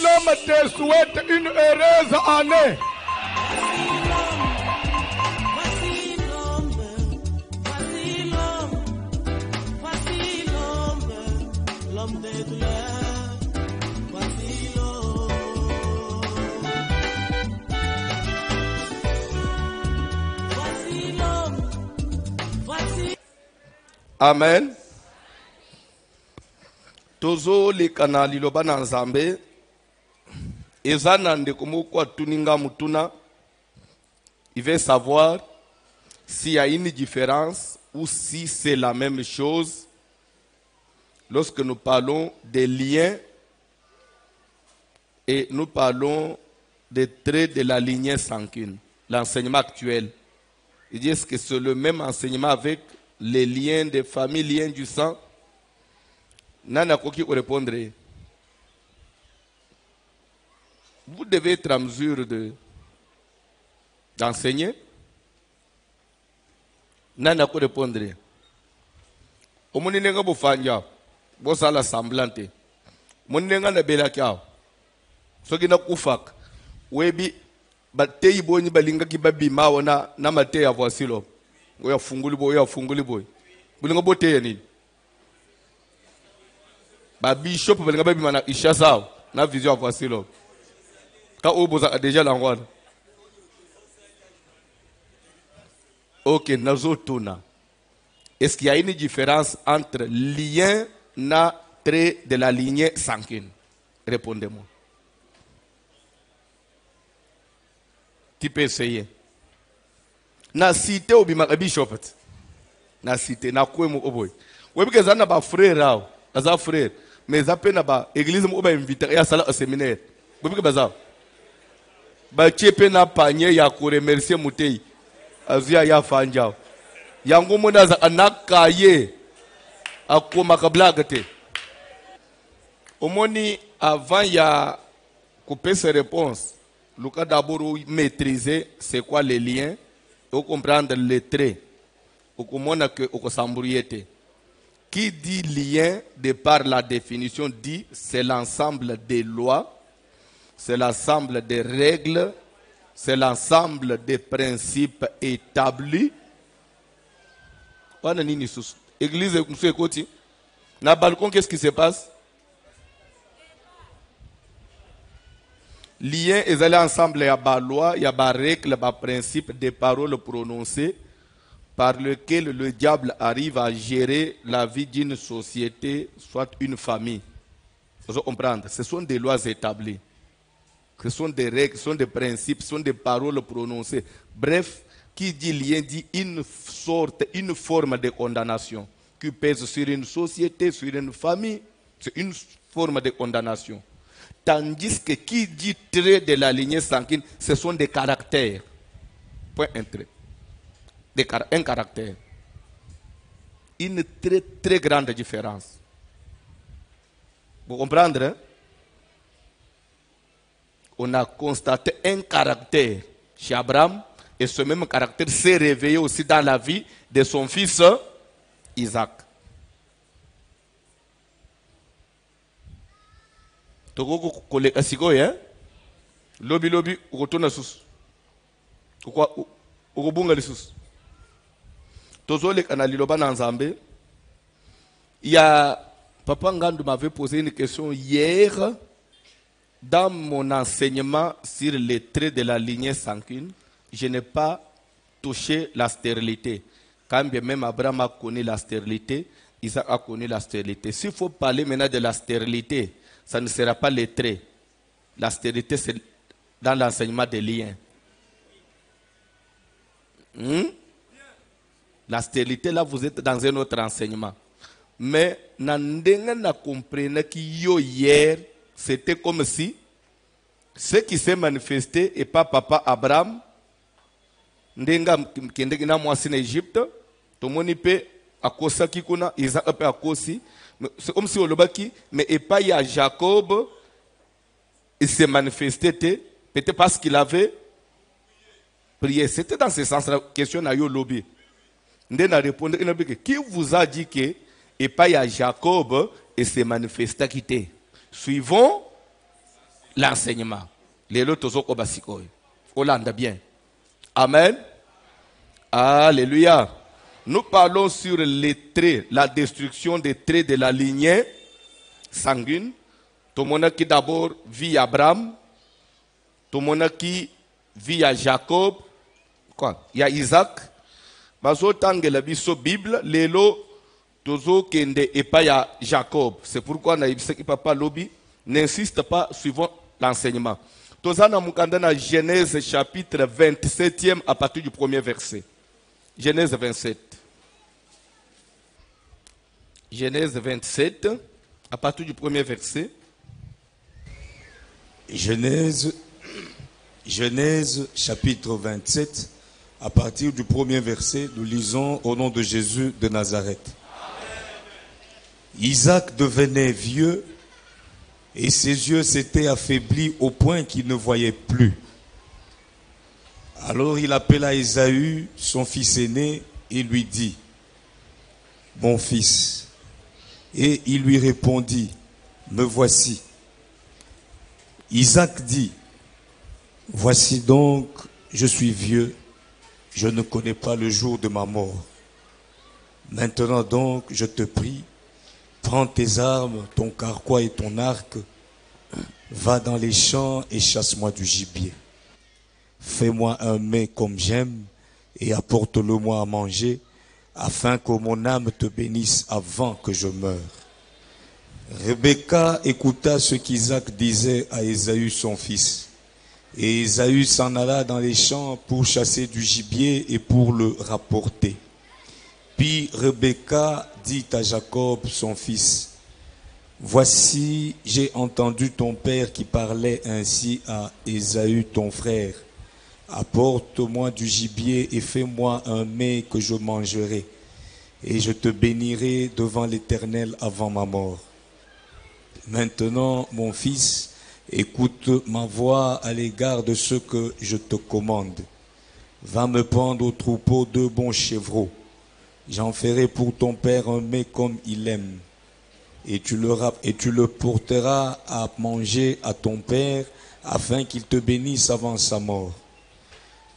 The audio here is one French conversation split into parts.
l'homme te souhaite une heureuse année. Amen. Tozo le kanali loba na nzambe ezana ndeko kwa tuninga mutuna. Il veut savoir s'il y a une différence ou si c'est la même chose lorsque nous parlons des liens et nous parlons des traits de la lignée sanguine, l'enseignement actuel. Il dit est-ce que c'est le même enseignement avec les liens de famille, liens du sang? Nana Koki répondre. Vous devez être en mesure d'enseigner. Nana ko répondre. Omoni nenga bofanja, bosala semblante. Monenga na belaka. Soki na kufak. Webi batei boni balinga ki babima wana na mate ya voisilo. Oya funguli boy. Bulinga bote ya nini? Ba bishop balinga babima na ishasa na vision ya voisilo. Ka oboza déjà l'angwana. Ok, nazotuna. Est-ce qu'il y a une différence entre lien na trait de la lignée sanguine? Répondez-moi. Tu peux essayer. Na cité obima bishop. Na cité na kwemu oboy. Webi kezana ba frère raw, aza frère, mais zapena ba église mo ba inviter ya sala au séminaire. Webi ke baza. Ba chepe na panier ya ko remercier mutei. Azia ya fanja. Yango mona za anakaye akoma kablagate. Omoni avant ya couper ses réponses. Le cas d'abord maîtriser c'est quoi les liens, et comprendre les traits. Au comprendre que au sambriété. Qui dit lien de par la définition dit c'est l'ensemble des lois, c'est l'ensemble des règles, c'est l'ensemble des principes établis. Église, monsieur Koti, na balcon, qu'est-ce qui se passe? Lien et allés ensemble, il y a des lois, il y a des règles, des principes, des paroles prononcées par lesquelles le diable arrive à gérer la vie d'une société, soit une famille. Vous comprenez? Ce sont des lois établies. Ce sont des règles, ce sont des principes, ce sont des paroles prononcées. Bref, qui dit lien dit une forme de condamnation qui pèse sur une société, sur une famille. C'est une forme de condamnation. Tandis que qui dit trait de la lignée sanguine, ce sont des caractères. Point un trait. Un caractère. Une très très grande différence. Vous comprenez? Hein? On a constaté un caractère chez Abraham et ce même caractère s'est réveillé aussi dans la vie de son fils Isaac. Toko kole asiko ya lobi ukotona sus ukobunga lisusu tozole kana liloba na nzambe. Il y a Papa Ngandou m'avait posé une question hier dans mon enseignement sur les traits de la lignée sanguine. Je n'ai pas touché la stérilité. Quand bien même Abraham a connu la stérilité, Isaac a connu la stérilité. S'il faut parler maintenant de la stérilité, ça ne sera pas les traits. La stérilité, c'est dans l'enseignement des liens. La stérilité, là, vous êtes dans un autre enseignement. Mais, Nandenga n'a compris que hier, c'était comme si ce qui s'est manifesté et pas papa Abraham, Ndenga kendegina mwasi en Égypte, tomoni pe akosa kikuna, Isaac pe akosi. C'est comme si on le qui, mais et pas il y a Jacob, il s'est manifesté, peut-être parce qu'il avait prié. C'était dans ce sens la question à yo lobby. Ndena répondre, qui vous a dit que et pas il y a Jacob, il s'est manifesté qui était. Suivons l'enseignement. Les autres sont comme ça. Hollande bien. Amen. Alléluia. Nous parlons sur les traits, la destruction des traits de la lignée sanguine. Tout le monde qui d'abord vit Abraham, tout le monde qui vit à Jacob, quoi? Il y a Isaac. Bazo tangela biso Bible, lelo tozo kende et pas ya Jacob. C'est pourquoi naibisaki papa lobby n'insiste pas suivant l'enseignement. Tozana mukandana Genèse chapitre 27e à partir du premier verset. Genèse 27. Genèse 27 à partir du premier verset. Genèse chapitre 27, à partir du premier verset, nous lisons au nom de Jésus de Nazareth. Isaac devenait vieux et ses yeux s'étaient affaiblis au point qu'il ne voyait plus. Alors il appela Ésaü, son fils aîné, et lui dit, « Mon fils. » Et il lui répondit, « Me voici. » Isaac dit, « Voici donc, je suis vieux, je ne connais pas le jour de ma mort. Maintenant donc, je te prie, prends tes armes, ton carquois et ton arc, va dans les champs et chasse-moi du gibier. Fais-moi un mets comme j'aime et apporte-le-moi à manger, afin que mon âme te bénisse avant que je meure. » Rebecca écouta ce qu'Isaac disait à Ésaü son fils. Et Ésaü s'en alla dans les champs pour chasser du gibier et pour le rapporter. Puis Rebecca dit à Jacob son fils, « Voici, j'ai entendu ton père qui parlait ainsi à Ésaü ton frère. Apporte-moi du gibier et fais-moi un mets que je mangerai, et je te bénirai devant l'Éternel avant ma mort. Maintenant, mon fils, écoute ma voix à l'égard de ce que je te commande. Va me prendre au troupeau 2 bons chevreaux. J'en ferai pour ton père un mets comme il aime. Et tu le porteras à manger à ton père, afin qu'il te bénisse avant sa mort. »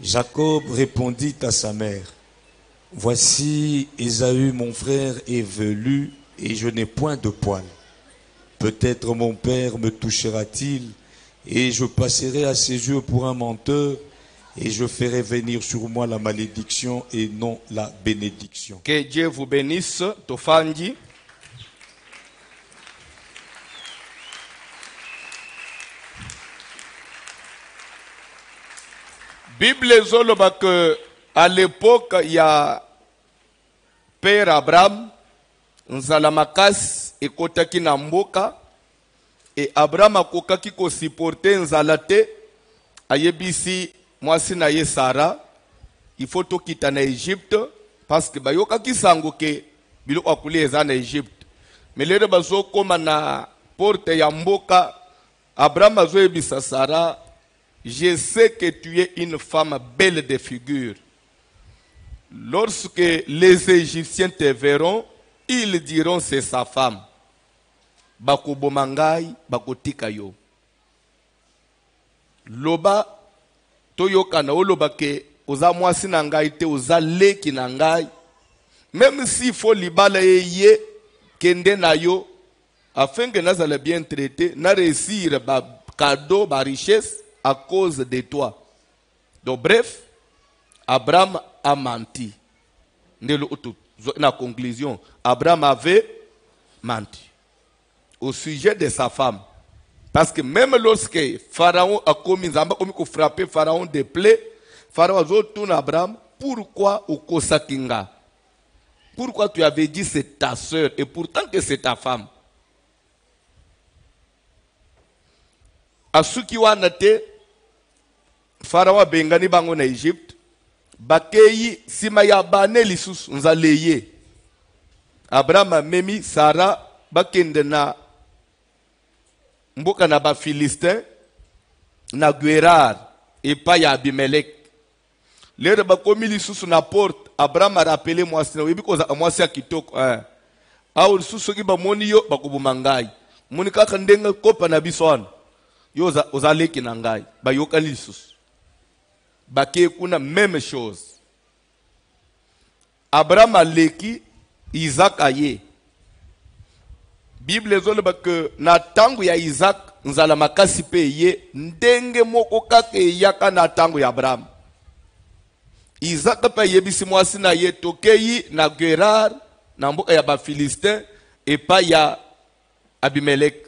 Jacob répondit à sa mère, « Voici, Ésaü mon frère est velu, et je n'ai point de poil. Peut-être mon père me touchera-t-il, et je passerai à ses yeux pour un menteur, et je ferai venir sur moi la malédiction et non la bénédiction. » Que Dieu vous bénisse, Tofandi. Bible zoloba que à l'époque il y a Père Abraham, Nzalamakas et Kotaki Namboka, et Abraham a kokaki ko supporter Nzalate, ayebisi mwasi na ye Sarah, il faut to kita na Égypte parce que bayoka kisango ke bilo akuli eza na Égypte. Mais lero bazo koma na porte ya mboka, Abraham azo ebisa Sarah, je sais que tu es une femme belle de figure. Lorsque les Égyptiens te verront, ils diront c'est sa femme. Bakubomangai, bakotika yo. Loba, toyoka na oloba ke oza mwasi na ngai te oza leki na ngai. Même s'il faut libala ye kende na yo, afin que nazala bien traité, na réussir ba cadeau, ba richesse, à cause de toi. Donc bref, Abraham a menti. La conclusion, Abraham avait menti au sujet de sa femme. Parce que même lorsque Pharaon a commis frapper Pharaon de plaies, Pharaon a dit à Abraham, pourquoi au Kosakinga? Pourquoi tu avais dit c'est ta soeur et pourtant que c'est ta femme? Asuki wanate Pharaon bengani bango na Egypte, bakeyi sima ya bane lisusu nzaleye. Abraham memi Sarah bakende na mboka na ba Philistin na Guérar et pa ya Abimelech. Lere bakomi lisusu na porte, Abraham a rappelé mwasi na webi koza mwasi ya kitoko awu lisusu ki ba moni yo bakubuma ngai. Moni kaka ndenga kopa na biswana. yo ozaleki na ngai bayokani lisusu bake kuna même chose. Abraham aleki, Isaac aye. Bible ezoloba ke na tango ya Isaac nzala makasi pe ye ndenge moko kaka eyaka na tango ya Abraham. Isaac pe yebisi mwasi na ye tokei na Gerar na mboka ya Bafilistin epa ya Abimelech.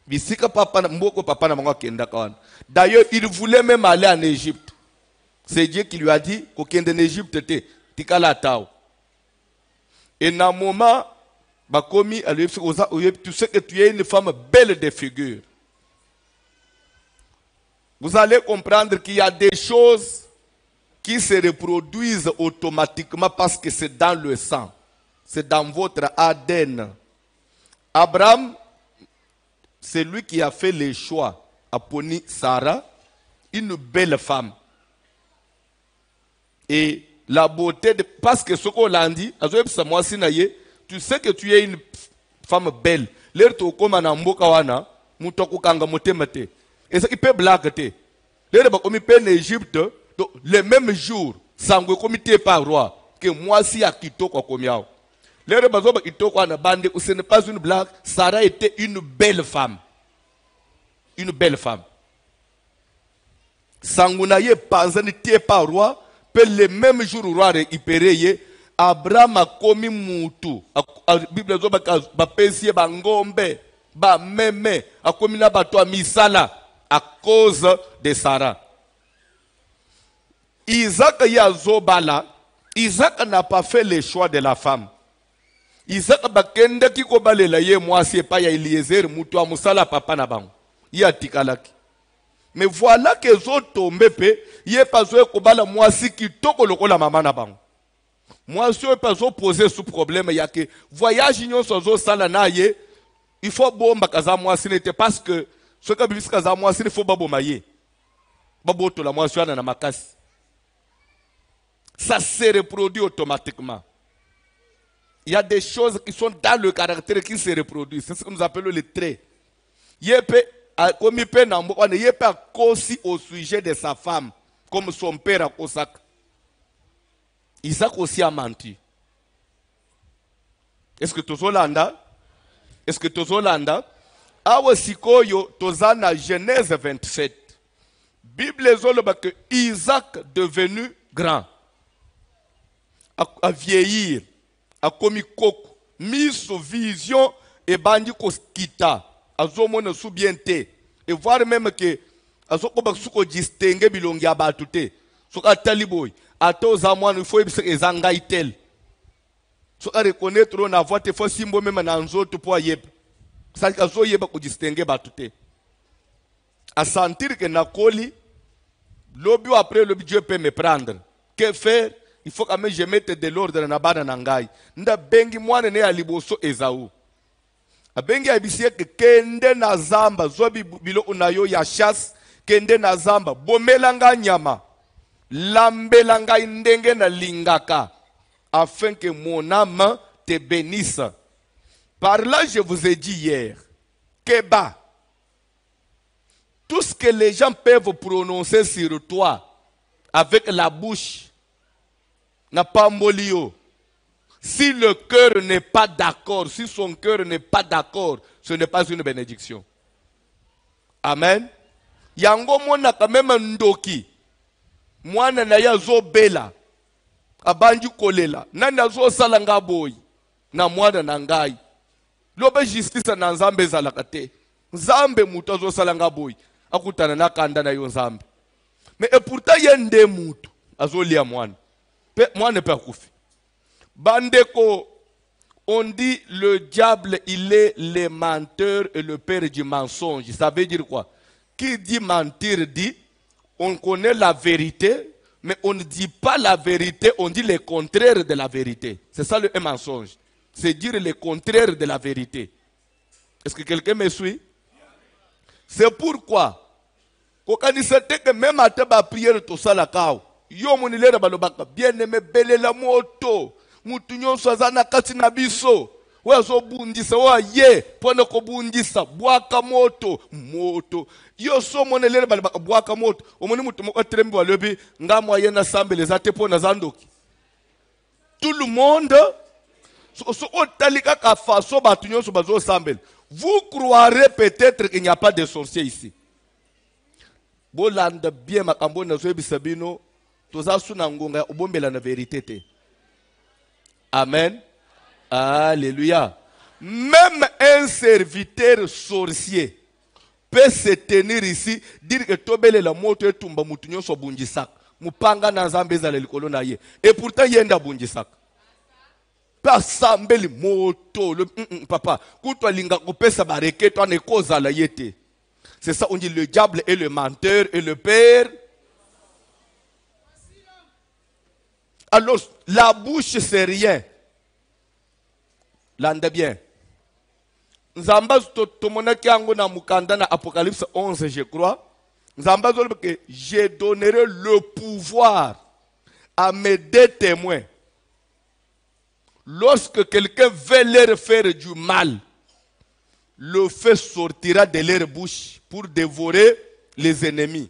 Bisika papa mboko papa na mwa kenda kawana. D'ailleurs, il voulait même aller en Égypte. C'est Dieu qui lui a dit kokende en Égypte te tikala tao. Et dans un moment bakomi tu sais que tu es une femme belle de figure. Vous allez comprendre qu'il y a des choses qui se reproduisent automatiquement parce que c'est dans le sang. C'est dans votre ADN. Abraham, c'est lui qui a fait le choix à poni Sarah, une belle femme. Et la beauté, parce que ce qu'on l'a dit, tu sais que tu es une femme belle. L'air to comme en amboka wana, mutoko kanga motemate. Et ça qui peut blaguer. L'air ba comme en Égypte, le même jour, sangwe comité par roi, que moi si à kitoko comme yao. L'air ba zoba kitoko wana bande, ce n'est pas une blague. Sarah était une belle femme. Une belle femme. Sangunaye panzani tie par roi. Le même jour roi récupéré, Abraham a commis mutu. La Bible dit ba pesi ba ngombe, ba meme, a commis na bato misala à cause de Sarah. Isaac yazobala, Isaac n'a pas fait le choix de la femme. Isaac bakende ki ko balela ye mwasi pa ya Eliezer mutu a musala papa na bango. Ya tikalaki. Mais voilà que les autres tombent, il a pas besoin de moi si qui toko la maman na bang. Moi si on pas poser ce problème, il y a que voyage union sozo sala na ye, il faut bomba kaza moi si n'était parce que ce que bis kaza moi si il faut babo maye. Babo to la moi si na makasi. Ça se reproduit automatiquement. Il y a des choses qui sont dans le caractère qui se reproduisent. C'est ce que nous appelons les traits. Comme il peut n'ayez pas causi au sujet de sa femme, comme son père a Kosak. Isaac aussi a menti. Est-ce que tu es Hollanda? Est-ce que tu es Hollanda? Awa sikoyo tozana Genèse 27. Bible zoloba que Isaac devenu grand, a vieillir, a commis coco, mis sous vision et bandi koskita. Azomona soubiente et voir même que azokoba suko distinguer bilongi abatute soka taliboy ato zamwana il faut ezanga itel soka reconnaître on a voix te faut simbo même na nzoto po yeb ça azo yeba ko distinguer batute à sentir que na koli lobi après le Dieu peut me prendre que faire il faut quand même je mette de l'ordre na bana nangai nda bengi mwana ne aliboso Esaú. Abengi abisie ke kende na zamba zobi bilo unayo ya chasse kende na zamba bomelanga nyama lambelanga indenge na lingaka afin que mon âme te bénisse. Par là je vous ai dit hier que bah tout ce que les gens peuvent prononcer sur toi avec la bouche n'a pas molio. Si le cœur n'est pas d'accord, si son cœur n'est pas d'accord, ce n'est pas une bénédiction. Amen. Yango mona kamema ndoki. Mwana na ya zo bela. Abanji kolela. Nani zo salanga boy. Na mwana na ngai. Lobe justice na nzambe zalakate. Nzambe mutu zo salanga boy. Akutana na kanda na yo nzambe. Mais et pourtant yende mutu. Azo lia mwana. Mwana pe akufi. Bandeko, on dit le diable, il est le menteur et le père du mensonge. Ça veut dire quoi? Qui dit mentir dit, on connaît la vérité, mais on ne dit pas la vérité, on dit le contraire de la vérité. C'est ça le mensonge. C'est dire le contraire de la vérité. Est-ce que quelqu'un me suit? C'est pourquoi, quand on dit que même à ta prière, tout ça la kao, yo monilera balobaka, bien aimé, belle la moto. Mutunyo swazana kati na biso Wezo bundisa wa ye pona ko bundisa bwaka moto moto yo so monelele bali bwaka moto omoni mutu mo trembo alobi nga moyen na sambele za te pona zandoki tout le monde so otalika ka faso batu nyonso bazo sambele. Vous croirez peut-être qu'il n'y a pas de sorciers ici. Bolanda bien makambo na zo bisabino toza suna ngonga obombela na vérité te. Amen. Alléluia. Même un serviteur sorcier peut se tenir ici, dire que tobele la moto etumba mutunyo so bunjisak. Mupanga na nzambe za likolo na ye. Et pourtant yenda bunjisak. Pas sambeli moto le papa. Kutwa linga kopesa bareke to ne koza la yete. C'est ça on dit le diable est le menteur et le père. Alors la bouche c'est rien. Landa bien. Nzamba tomona kiango na mukanda na Apocalypse 11 je crois. Nzamba zolbe que je donnerai le pouvoir à mes deux témoins. Lorsque quelqu'un veut leur faire du mal, le feu sortira de leur bouche pour dévorer les ennemis.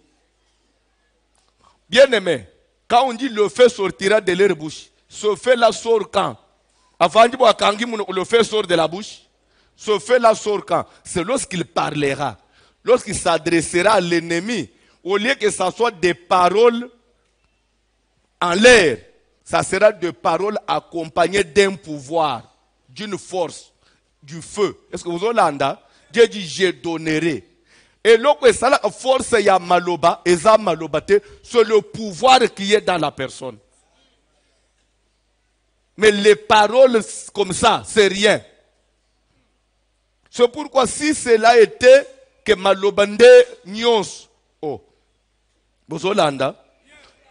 Bien aimé, quand on dit le feu sortira de leur bouche, ce feu-là sort quand? Avant de voir quand le feu sort de la bouche, ce feu-là sort quand? C'est lorsqu'il parlera, lorsqu'il s'adressera à l'ennemi, au lieu que ce soit des paroles en l'air, ça sera des paroles accompagnées d'un pouvoir, d'une force, du feu. Est-ce que vous entendez? Dieu dit je donnerai. Et lorsque ça la force ya maloba, eza malobate, c'est le pouvoir qui est dans la personne. Mais les paroles comme ça, c'est rien. C'est pourquoi si cela était que malobande nyons, oh, Bozolanda,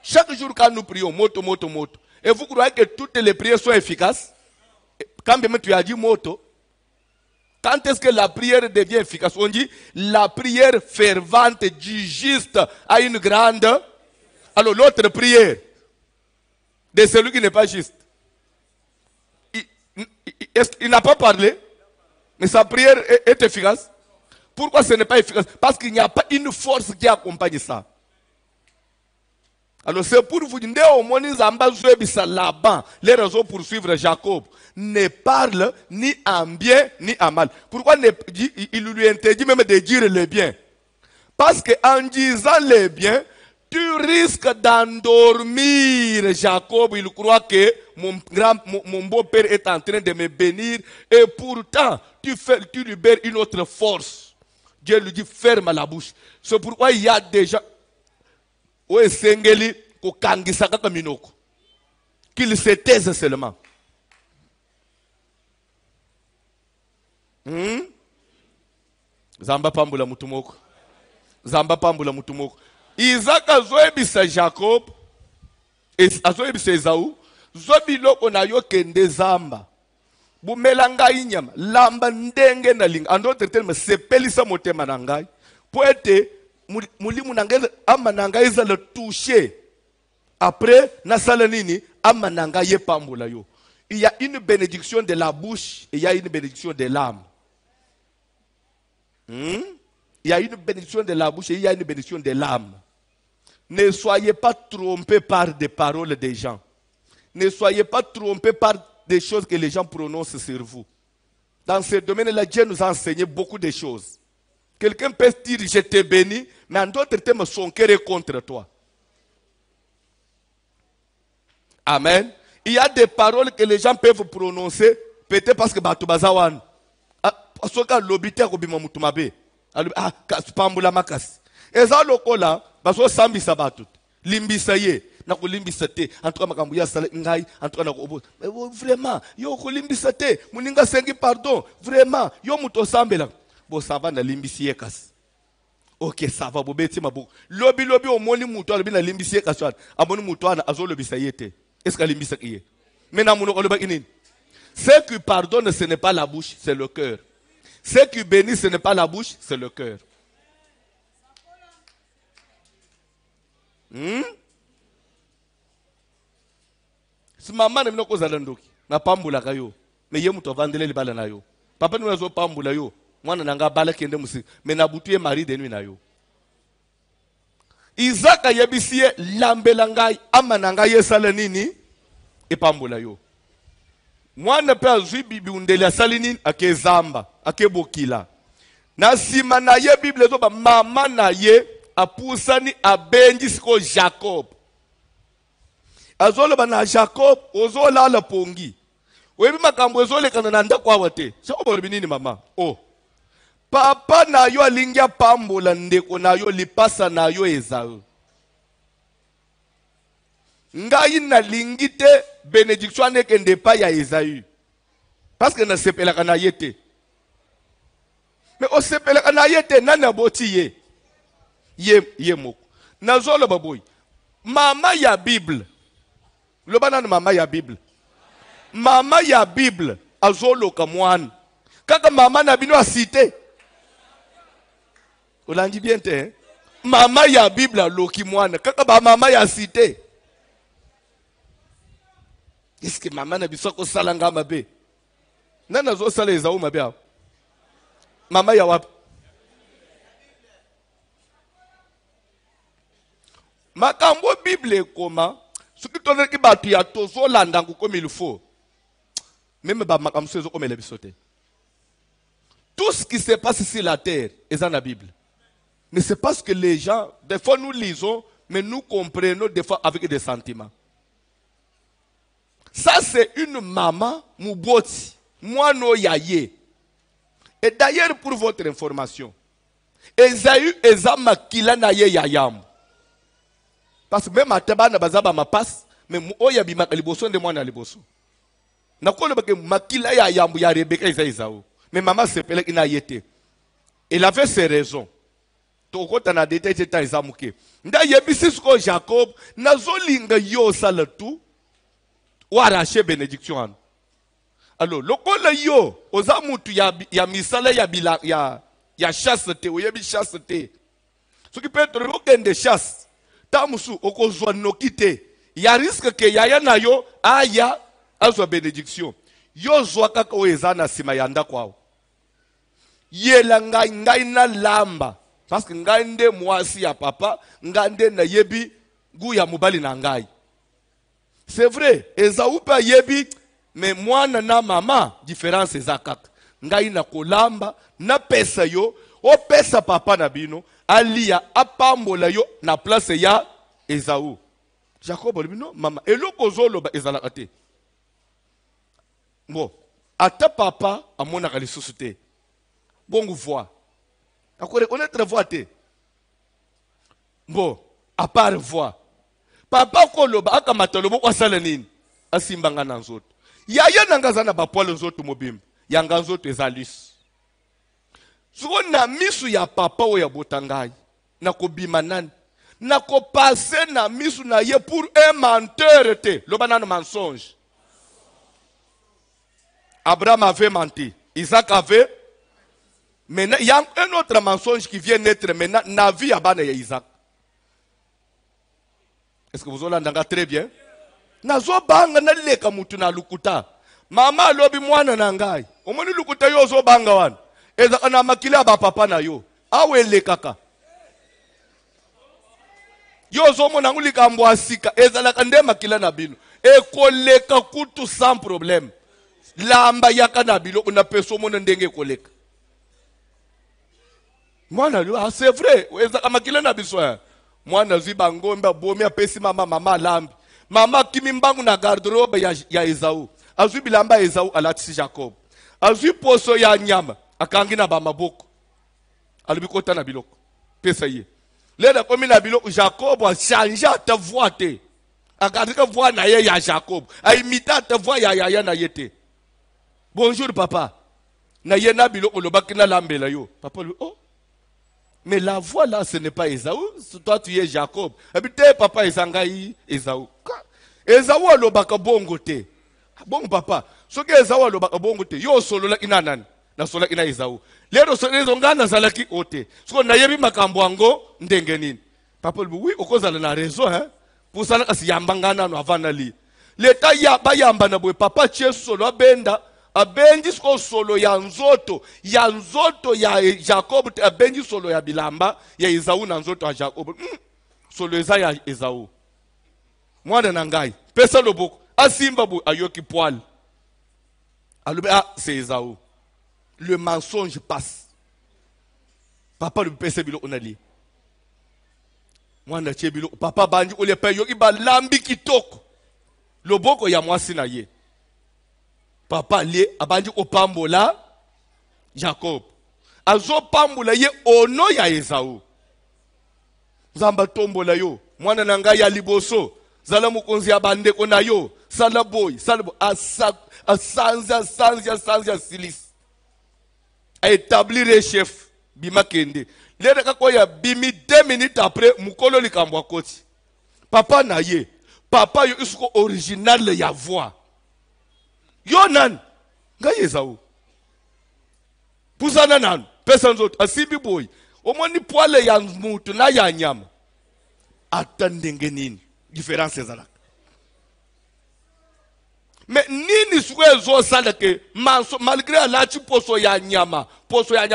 chaque jour quand nous prions, moto, moto, moto, et vous croyez que toutes les prières sont efficaces? Quand même tu as dit moto, quand est-ce que la prière devient efficace? On dit la prière fervente du juste a une grande. Alors l'autre prière de celui qui n'est pas juste, il n'a pas parlé, mais sa prière est efficace. Pourquoi ce n'est pas efficace? Parce qu'il n'y a pas une force qui accompagne ça. Alors c'est pour vous dire, les raisons pour suivre Jacob ne parle ni en bien ni en mal. Pourquoi il lui interdit même de dire le bien? Parce qu'en disant le bien, tu risques d'endormir Jacob. Il croit que mon beau-père est en train de me bénir et pourtant tu libères une autre force. Dieu lui dit ferme la bouche. C'est pourquoi il y a des gens qu'il se taise seulement. Zamba pambula mutumoko. Zamba pambula mutumoko. Isaac azoebisa Jacob. Azoebisa Esaü. Zobiloko na yo kende zamba. Bumelanga inyama. Lamba ndenge na linga. En d'autres termes, sepelisa motema na ngai. Poete mulimu nanga ama nanga eza le toucher. Après, nasala nini ama nanga ye pambula yo. Il y a une bénédiction de la bouche et il y a une bénédiction de l'âme. Il y a une bénédiction de la bouche et il y a une bénédiction de l'âme. Ne soyez pas trompés par des paroles des gens. Ne soyez pas trompés par des choses que les gens prononcent sur vous. Dans ce domaine-là, Dieu nous a enseigné beaucoup de choses. Quelqu'un peut dire je te bénis, mais en d'autres termes, son cœur est contre toi. Amen. Il y a des paroles que les gens peuvent prononcer, peut-être parce que Batubazawan. Soka lobite ko bima mutumabe. Ah, pambula makasi. Eza lokola, baso sambisa batut. Limbisa ye, na ko limbisa te. En tout cas makambu ya sala ngai, en tout cas na ko vraiment, yo ko limbisa te. Muninga sengi pardon, vraiment, yo muto sambela. Bo sava na limbisi ye kasi. Ok, ça va bobeti mabu. Lobi omoni muto alobi na limbisi ye kasi. Amoni muto ana azo lobisa ye te. Est-ce que limbisa kiye? Mais na muno oloba inini. Ce qui pardonne, ce n'est pas la bouche, c'est le cœur. Ce qui bénit, ce n'est pas la bouche, c'est le cœur. Si maman n'est pas zalandoki, na pambula kayo. mais ye muto vandele libala na yo. Papa nous azo pambula yo. Mwana nanga bala kende musika. Mais na butu ye mari de nuit na yo. Isaac yebisie lambela ngai ama na ngai yesala nini epambula yo. Mwana pe azwi bibi undele asali nini akezamba akebokila. Na sima na ye Bible zo ba mama na ye apusani abenji siko Jacob. Azolo ba na Jacob ozola la pongi. Webi makambo ezole kana na ndako awate. Jacob binini mama. Oh. Papa na yo alingia pambola ndeko na yo lipasa na yo Esau. Ngai na lingite benediction nekende pa ya Esau. Parce que na sepela kana yete. Mais o sepela kana yete nana boti ye moko. Nazolo baboy. Mama ya Bible. Lobana na mama ya Bible. Mama ya Bible azolo kamwana. Kaka mama na bino asite. Olangi bien te. Mama ya Bible loki mwana. Kaka ba mama ya cité. Est-ce que maman na bisoko salanga mabe? Nana zo sala Esau mabe. Mama ya wapi? Makambo Bible koma, soki tone ki batu ya tozo landangu comme il faut. Même ba makambo sezo comme le bisote. Tout ce qui se passe sur la terre est dans la Bible. Mais c'est parce que les gens, des fois nous lisons, mais nous comprenons des fois avec des sentiments. Ça c'est une maman muboti, moi no yaye. Et d'ailleurs pour votre information, Esaü ezama kila na ye yayam. Parce que même ataba na bazaba ma passe, mais oya bi makaliboso de moi na liboso. Na kolo bake makila yayam ya Rebecca Esaü. Mais maman s'appelait ina yete. Elle avait ses raisons. Tokota na détail c'est Esamuke. Nda yebisi ko Jacob na zolinga yo sala tout. Ou arracher bénédiction. Alors, le col yo, aux amutu ya misala ya chasteté, ou yabi chasteté. Ce qui peut être le de chasse. Tamusu, okozwa nokite. Il y a risque que yaya na yo, aya, azwa bénédiction. Yo zwa kaka oezana sima yanda kwao. Yela ngai na lamba. Parce que ngai nde mwasi ya papa, ngai nde na yebi, gu ya mubali na ngai. C'est vrai, Esau pa yebi, mais moi na mama, différence ezakak. Ngai na kolamba, na pesa yo, o pesa papa na bino, alia apambola yo na place ya Esau. Jacob bino mama, eloko zolo ba ezalakate. Bon, ata papa amona kali société. Bongo voix. Ako reconnaître voix te. Bon, à part voix. Papa koloba akamata lobo kwa sala nini asimbanga na nzoto yaya nangazana bapwala nzoto mobimba yanga nzoto ezalis suko na misu ya papa o ya botangai na kobima nani na ko passer na misu na ye pour un menteur te loba nano mensonge. Abraham avait menti, Isaac avait, maintenant il y a un autre mensonge qui vient naître maintenant na vie ya bana ya Isaac. Est-ce que vous entendez très bien? Nazo banga na leka mutu na lukuta. Mama lobi mwana na ngai. Omoni lukuta yo zo banga wana. Eza kana makila ba papa na yo. Awe lekaka. Yo zo mona ngulika mbwasika. Eza la kande makila na bino. E koleka kutu sans problème. Lamba yaka na bilo una peso mona ndenge koleka. Mwana lo, c'est vrai. Eza makila na biso. Mwana ziba ngomba bomi apesi mama lambi. Mama kimi mbangu na garderobe ya Esau. Azui bilamba Esau alatisi Jacob. Azui poso ya nyama akangi na ba maboko. Alibikota na biloko. Pesa ye. Leda komi na biloko Jacob a changé ta voix te. Akadika voix na ye ya Jacob. A imita ta voix ya yaya na yete. Bonjour papa. Na ye na biloko lobaki na lambela yo. Papa lui oh. Mais la voix là, ce n'est pas Esau. Toi, tu es Jacob. Et puis, papa Esangaï, Esau. Esau a l'obaka bongo te. Bon papa. Ce que Esau a l'obaka bongo te. Yo solo la inanan. Na solo ina Esau. Lero solo ngana zalaki ote. Ce qu'on a yebi makambo ango ndengenin. Papa lui oui, okoza na raison hein. Pour ça kasi yambangana no avana li. L'état ya ba yamba na boy papa tche solo benda abengi siko solo ya nzoto ya Jacob, abengi solo ya bilamba ya Esau na nzoto ya Jacob. Solo eza ya Esau. Mwana na ngai pesa loboko asimba bu ayoki poil. Alobe c'est Esau. Le mensonge passe. Papa le pesa bilo onali. Mwana chebilo papa banji ole pe yoki ba lambi kitoko. Loboko ya mwasi na ye. Papa li abanji opambola Jacob. Azo pambola ye ono ya Esau. Zamba tombola yo. Mwana na ngai ya liboso. Zala mukonzi ya bandeko na yo. Sala boy. Asanza silis. A établir chef. Bima kende. Lere kakoya bimi 2 minutes après. Mukolo likambwa koti. Papa na ye. Papa yo isuko original ya voix. Yo nan. Nga Esau. Pusana nan. Pesa nzoto. Asibi boy. Omoni poale ya mutu na ya nyama. Atandenge nini. Différence ezalaka. Mais nini souwe zo salake malgré alachi poso ya nyama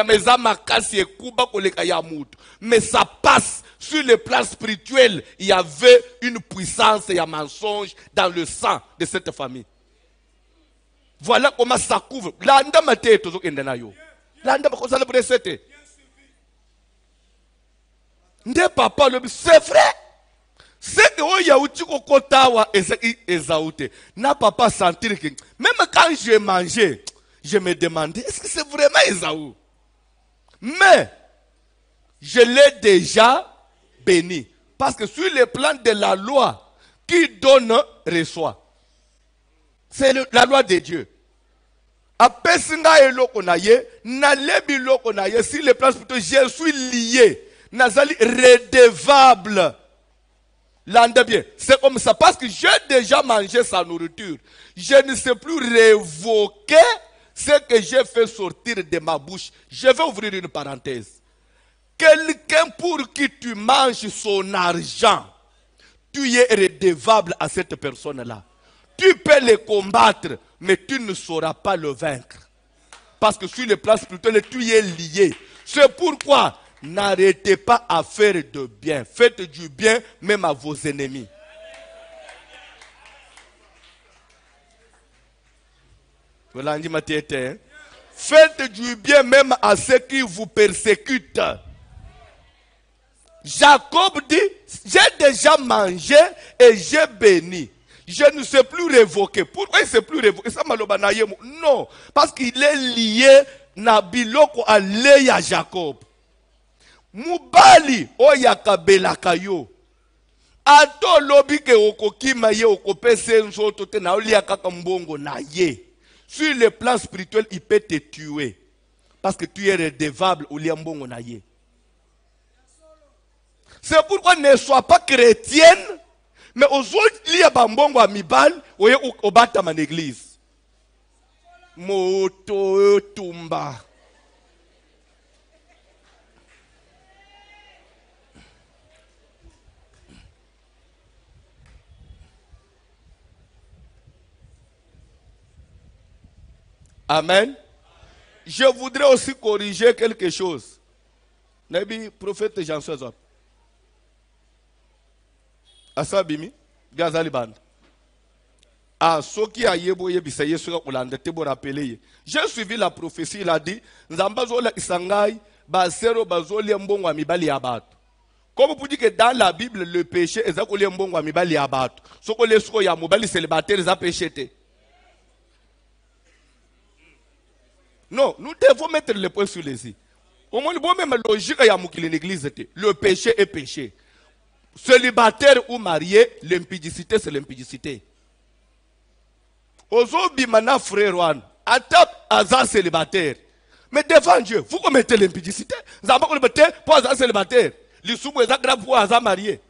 eza makasi ekuba koleka ya mutu. Mais ça passe sur le plan spirituel. Il y avait une puissance et un mensonge dans le sang de cette famille. Voilà comment ça couvre. Landa mate tozo endana yo. Landa bakosala bresete. Nde papa le c'est vrai. C'est que oh yaouti kokotawa ezaoute. Na papa sentir que même quand je mangeais, je me demandais est-ce que c'est vraiment Esaü? Mais je l'ai déjà béni. Parce que sur le plan de la loi, qui donne reçoit. C'est la loi de Dieu. Apesinga eloko na ye, na lebi loko na ye, sur le plan spirituel, je suis lié. Nazali redevable. L'ande bien. C'est comme ça parce que j'ai déjà mangé sa nourriture. Je ne sais plus révoquer ce que j'ai fait sortir de ma bouche. Je vais ouvrir une parenthèse. Quelqu'un pour qui tu manges son argent, tu es redevable à cette personne-là. Tu peux le combattre, mais tu ne sauras pas le vaincre. Parce que sur le plan spirituel, tu es lié. C'est pourquoi n'arrêtez pas à faire de bien. Faites du bien même à vos ennemis. Voilà, faites du bien même à ceux qui vous persécutent. Jacob dit, j'ai déjà mangé et j'ai béni. Je ne sais plus révoquer. Pourquoi il ne sait plus révoquer? Non, parce qu'il est lié na biloko à Léa Jacob. Mubali oyakabelaka yo. Ato lobi ke okokima ye okopese nzoto te na olia kaka mbongo na ye. Sur le plan spirituel, il peut te tuer. Parce que tu es redevable olia mbongo na ye. C'est pourquoi ne sois pas chrétienne, mais aux autres lia bambongo a mibal oye obata man église. Moto tumba. Amen. Je voudrais aussi corriger quelque chose. Nabi prophète Jean-François. Asabimi, Gazali Band. Ah, Soki a yebo yebisa yesu ka ulanda te bo rappeler. J'ai suivi la prophétie, il a dit nzamba zola isangai basero bazoli mbongo mibali ya bato. Comme vous dites que dans la Bible le péché est zakoli mbongo mibali ya bato. Soko lesko ya mobali célibataire za péché te. Non, nous devons mettre le point sur les i. Au moins, même logique, il y a l'église. Le péché est péché. Célibataire ou marié, l'impudicité, c'est l'impudicité. Aujourd'hui, maintenant, frère Juan, attaque Azar célibataire. Mais devant Dieu, vous commettez l'impudicité. Vous n'avez pas commetté pour Azar célibataire. Les soubou est grave pour Azar marié.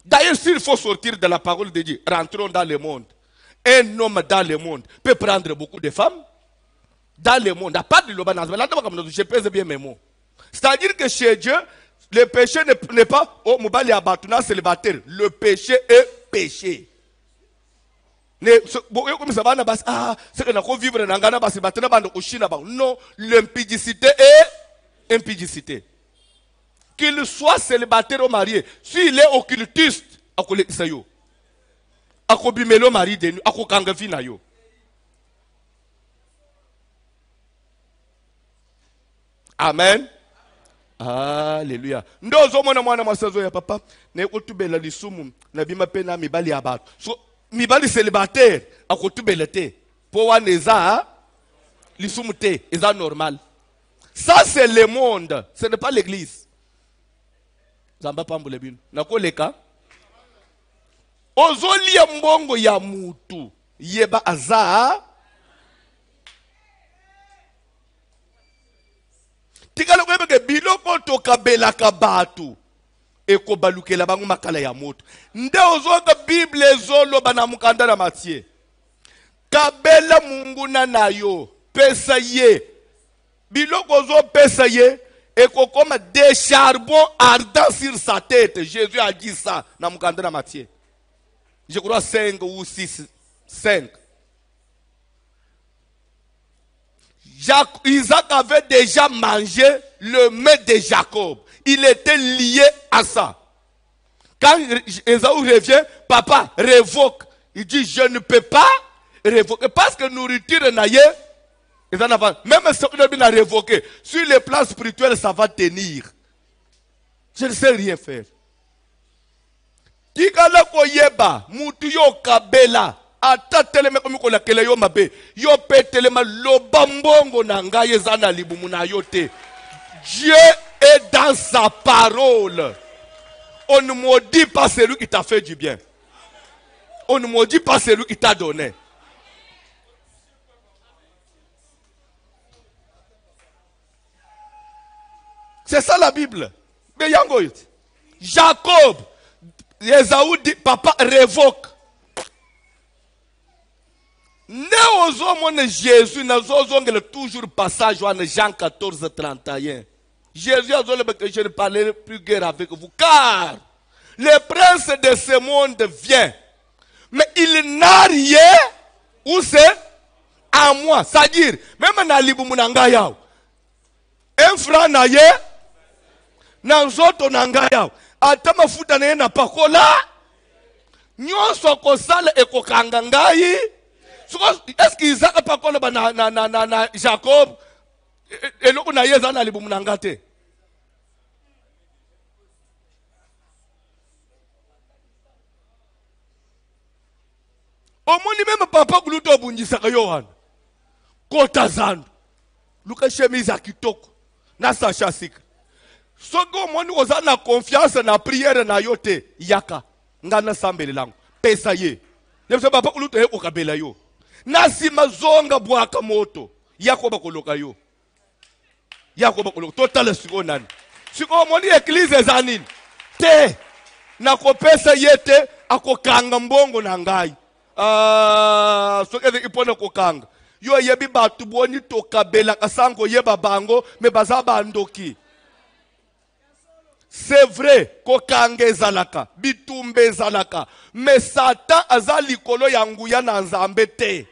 D'ailleurs, s'il faut sortir de la parole de Dieu, rentrons dans le monde. Un homme dans le monde peut prendre beaucoup de femmes. Dans le monde, à part de l'obanaz, je pèse bien mes mots. C'est-à-dire que chez Dieu, le péché n'est pas au Moubali Abatuna célibataire. Le péché est péché. Non, l'impudicité est impudicité. Qu'il soit célibataire ou marié, s'il est occultiste, akobimelo mari denu, akokanga vina yo. Amen. Alléluia. Ndozo mwana mwana masazo ya papa, ne kutubela lisumu, na bima pena mibali ya batu. So mibali célibataire, akotubela te. Po waneza lisumu te, eza normal. Ça c'est le monde, ce n'est pas l'église. Zamba pambule bino. Nakoleka. Ozolia mbongo ya mutu, yeba aza. Tikalo kwebeke biloko tokabela kabatu eko balukela bangu makala ya moto. Nde ozoka Bible ezoloba na mukanda na Matthieu. Kabela munguna nayo, pesa ye. Biloko zo pesa ye eko comme des charbons ardents sur sa tête. Jésus a dit ça na mukanda na Matthieu. Je crois 5 ou 6, 5. Isaac avait déjà mangé le mets de Jacob. Il était lié à ça. Quand Esaü revient, papa révoque. Il dit, je ne peux pas révoquer. Parce que nourriture n'a pas. Même si on a révoqué, sur les plans spirituels, ça va tenir. Je ne sais rien faire. Tikala koyeba, mutu yo kabela. Ata teleme komi kola kele yo mabe yo pe telema lobambongo na ngai ezana libumu na yo te. Dieu est dans sa parole. On ne maudit pas celui qui t'a fait du bien. On ne maudit pas celui qui t'a donné. C'est ça la Bible. Jacob, Esaü dit, papa révoque. Ne osons mon Jésus, nous osons toujours passage en Jean 14, 31. Jésus a dit que je ne parlerai plus guère avec vous, car le prince de ce monde vient, mais il n'a rien, où c'est à moi. C'est-à-dire, même dans l'ibou munanga yao, un franc na ye, nanzoto nanga yao, atama futa na ye na pakola, nyonso kosala ekokanga ngai. Est-ce qu'Isaac n'a pas connu na Jacob et l'autre n'a pas na libu munangate? Au moins même papa gluto bundisa kayohan. Kota zandu. Luka chemise akitoko. Na sacha sika. Sogo moni oza na confiance na prière na yote yaka. Ngana sambele langu. Pesa ye. Nefse papa gluto he okabela yo. Nasima zonga bwaka moto yakoba koloka yo yakoba koloka total siko nani siko moni église zanini te nakopesa yete akokanga mbongo na ngai sokeze ipona kokanga yo yebi batu boni tokabela kasango yeba bango me bazaba ndoki. C'est vrai, kokanga ezalaka, bitumbe ezalaka, mais Satan azali kolo yanguya na nzambe te.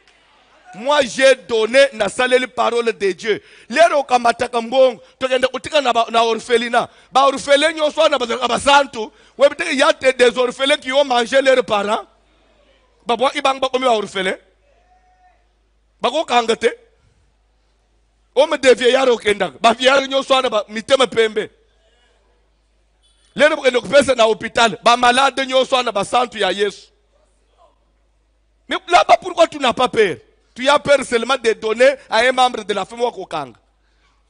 Moi j'ai donné na saleli parole de Dieu. Lero kamataka mbongo, tokende kutika na orphelina. Ba orphelin nyonso na basantu, webite y a des orphelins qui ont mangé leurs parents. Ba bwa ibang ba komi orphelin. Ba ko kangate. O me de vieillard okenda. Ba vieillard nyonso na ba miteme pembe. Les gens na hôpital, ba malade nyonso na ba santu ya Yesu. Mais là-bas, pourquoi tu n'as pas peur? Tu as peur seulement de donner à un membre de la famille Wakokang.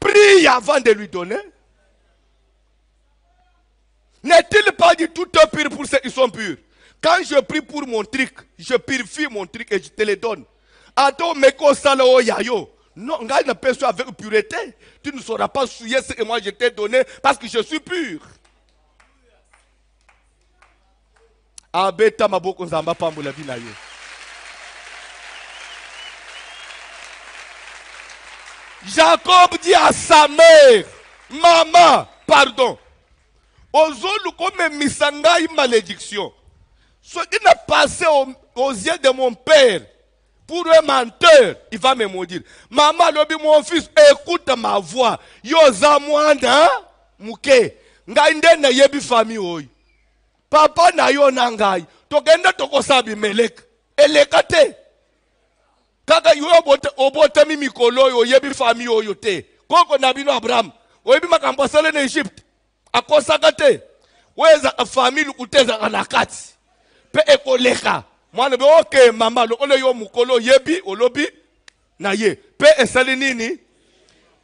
Prie avant de lui donner. N'est-il pas dit tout est pur pour ceux qui sont purs? Quand je prie pour mon truc, je purifie mon truc et je te le donne. Ato meko salo yayo. Non, ngai ne peux pas avec pureté. Tu ne sauras pas souiller ce que moi je t'ai donné parce que je suis pur. Abeta maboko nzamba pambula bina yo. Jacob dit à sa mère, maman, pardon. Ozolu comme misangai malédiction. Ce qui n'est passé aux yeux de mon père pour un menteur, il va me maudire. Maman, lobi, mon fils, écoute ma voix. Yoza mwana muke. Ngai na yebi famille oyi. Papa na yo na ngai. Tokenda tokosabi melek. Elekate. Kaka yo obote mi mikolo yo yebi famille oyo te. Koko na bino Abraham. Oyebi makambo sale na Egypte. Akosaka te. Weza famille uteza kanakati. Pe ekoleka. Mwana be okay mama lo ole yo mukolo yebi olobi na ye. Pe esali nini?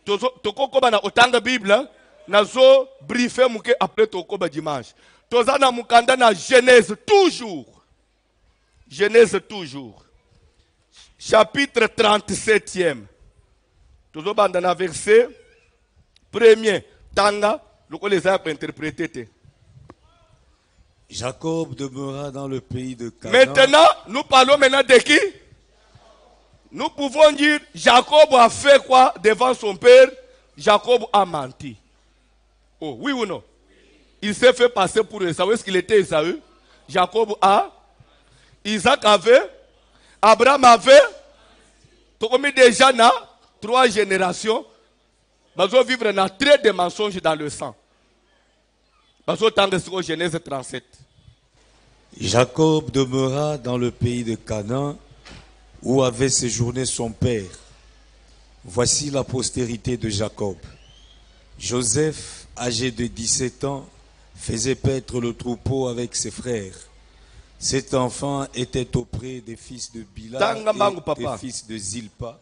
Toko ba na otanga Bible na zo briefer muke après toko ba dimanche. Toza na mukanda na Genèse toujours. Genèse toujours. Chapitre 37e. Tozo banda na verset premier. Tanga loko les a interprété. Jacob demeura dans le pays de Canaan. Maintenant, nous parlons maintenant de qui? Nous pouvons dire Jacob a fait quoi devant son père? Jacob a menti. Oh, oui ou non? Il s'est fait passer pour Esaü. Est-ce qu'il était Esaü? Jacob a. Isaac avait. Abraham avait. Comme déjà dans 3 générations, nous allons vivre dans très de mensonges dans le sang. Nous allons Genèse 37. Jacob demeura dans le pays de Canaan où avait séjourné son père. Voici la postérité de Jacob. Joseph, âgé de 17 ans, faisait paître le troupeau avec ses frères. Cet enfant était auprès des fils de Bila et des fils de Zilpa,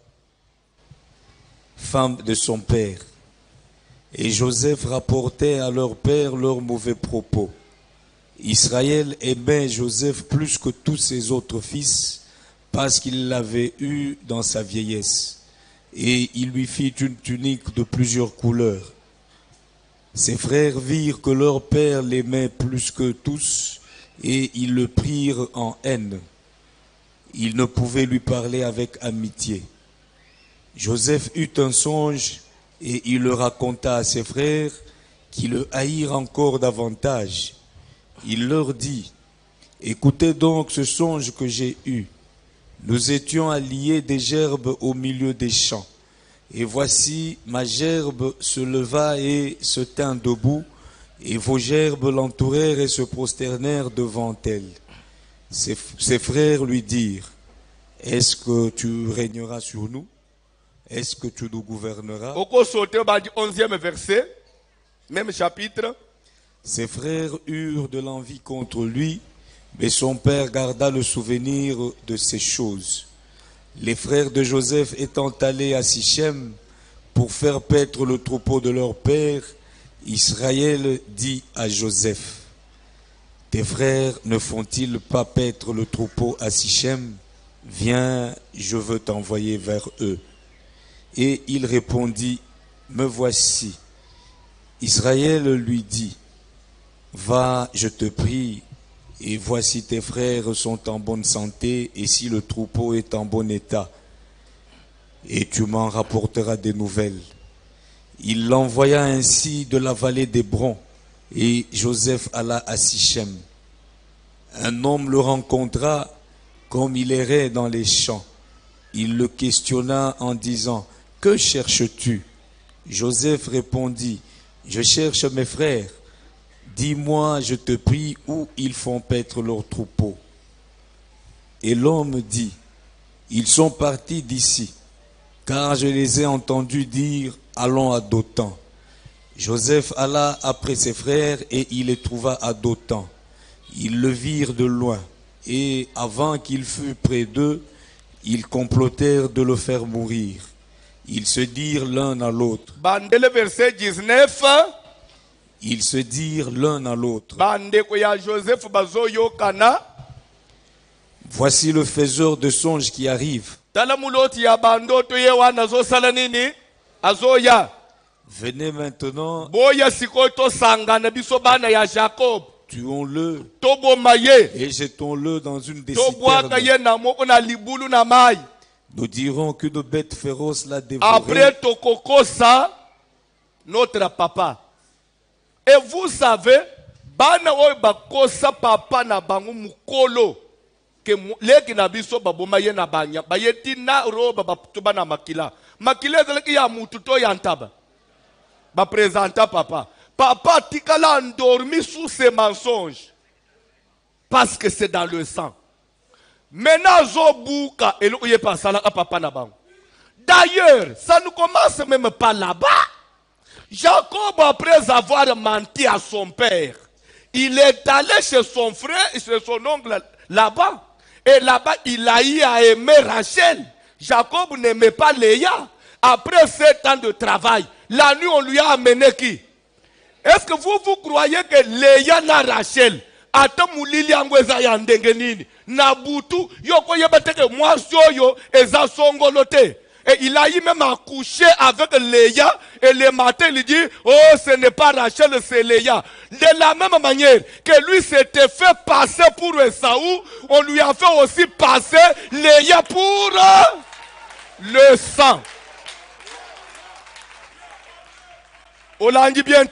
femme de son père. Et Joseph rapportait à leur père leurs mauvais propos. Israël aimait Joseph plus que tous ses autres fils parce qu'il l'avait eu dans sa vieillesse. Et il lui fit une tunique de plusieurs couleurs. Ses frères virent que leur père l'aimait plus que tous et ils le prirent en haine. Ils ne pouvaient lui parler avec amitié. Joseph eut un songe et il le raconta à ses frères qui le haïrent encore davantage. Il leur dit, « Écoutez donc ce songe que j'ai eu. Nous étions alliés des gerbes au milieu des champs. Et voici, ma gerbe se leva et se tint debout, et vos gerbes l'entourèrent et se prosternèrent devant elle. » Ses frères lui dirent, « Est-ce que tu régneras sur nous? Est-ce que tu nous gouverneras? » Au sauté au 11e verset, même chapitre. Ses frères eurent de l'envie contre lui, mais son père garda le souvenir de ces choses. Les frères de Joseph étant allés à Sichem pour faire paître le troupeau de leur père, Israël dit à Joseph, « Tes frères ne font-ils pas paître le troupeau à Sichem? Viens, je veux t'envoyer vers eux. » Et il répondit, « Me voici. » Israël lui dit, « Va, je te prie, et voici tes frères sont en bonne santé, et si le troupeau est en bon état, et tu m'en rapporteras des nouvelles. » Il l'envoya ainsi de la vallée d'Hébron, et Joseph alla à Sichem. Un homme le rencontra comme il errait dans les champs. Il le questionna en disant, « Que cherches-tu » Joseph répondit, « Je cherche mes frères. Dis-moi, je te prie, où ils font paître leur troupeau. » Et l'homme dit, « Ils sont partis d'ici, car je les ai entendus dire, allons à Dothan. » Joseph alla après ses frères et il les trouva à Dothan. Ils le virent de loin et avant qu'il fût près d'eux, ils complotèrent de le faire mourir. Ils se dirent l'un à l'autre. Le verset 19. Ils se dirent l'un à l'autre. Voici le faiseur de songes qui arrive. Venez maintenant, tuons-le et jetons-le dans une des citernes. Nous dirons qu'une bête féroce l'a dévoré. Après Tokokosa, notre papa. Et vous savez, bana oyo bakosa papa na bango mukolo ke leki na biso baboma ye na banya bayeti na roba batuba na makila makila ezalaki ya mutu to ya ntaba baprésenta papa papa tikala endormi sous ses mensonges parce que c'est dans le sang. Maintenant zobouka et l'ouye pas ça là papa na bango. D'ailleurs, ça ne commence même pas là-bas. Jacob, après avoir menti à son père, il est allé chez son frère et chez son oncle là-bas. Et là-bas, il a eu à aimer Rachel. Jacob n'aimait pas Léa. Après 7 ans de travail, la nuit, on lui a amené qui? Est-ce que vous croyez que Léa n'a Rachel? Ata mulili yangu eza ya ndenge nini? Na butu, yoko yebateke mwasi oyo eza songolote. Et il a eu même accouché avec Léa. Et le matin, il dit, oh, ce n'est pas Rachel, c'est Léa. De la même manière que lui s'était fait passer pour Esaü, on lui a fait aussi passer Léa pour le sang. On l'a dit bien,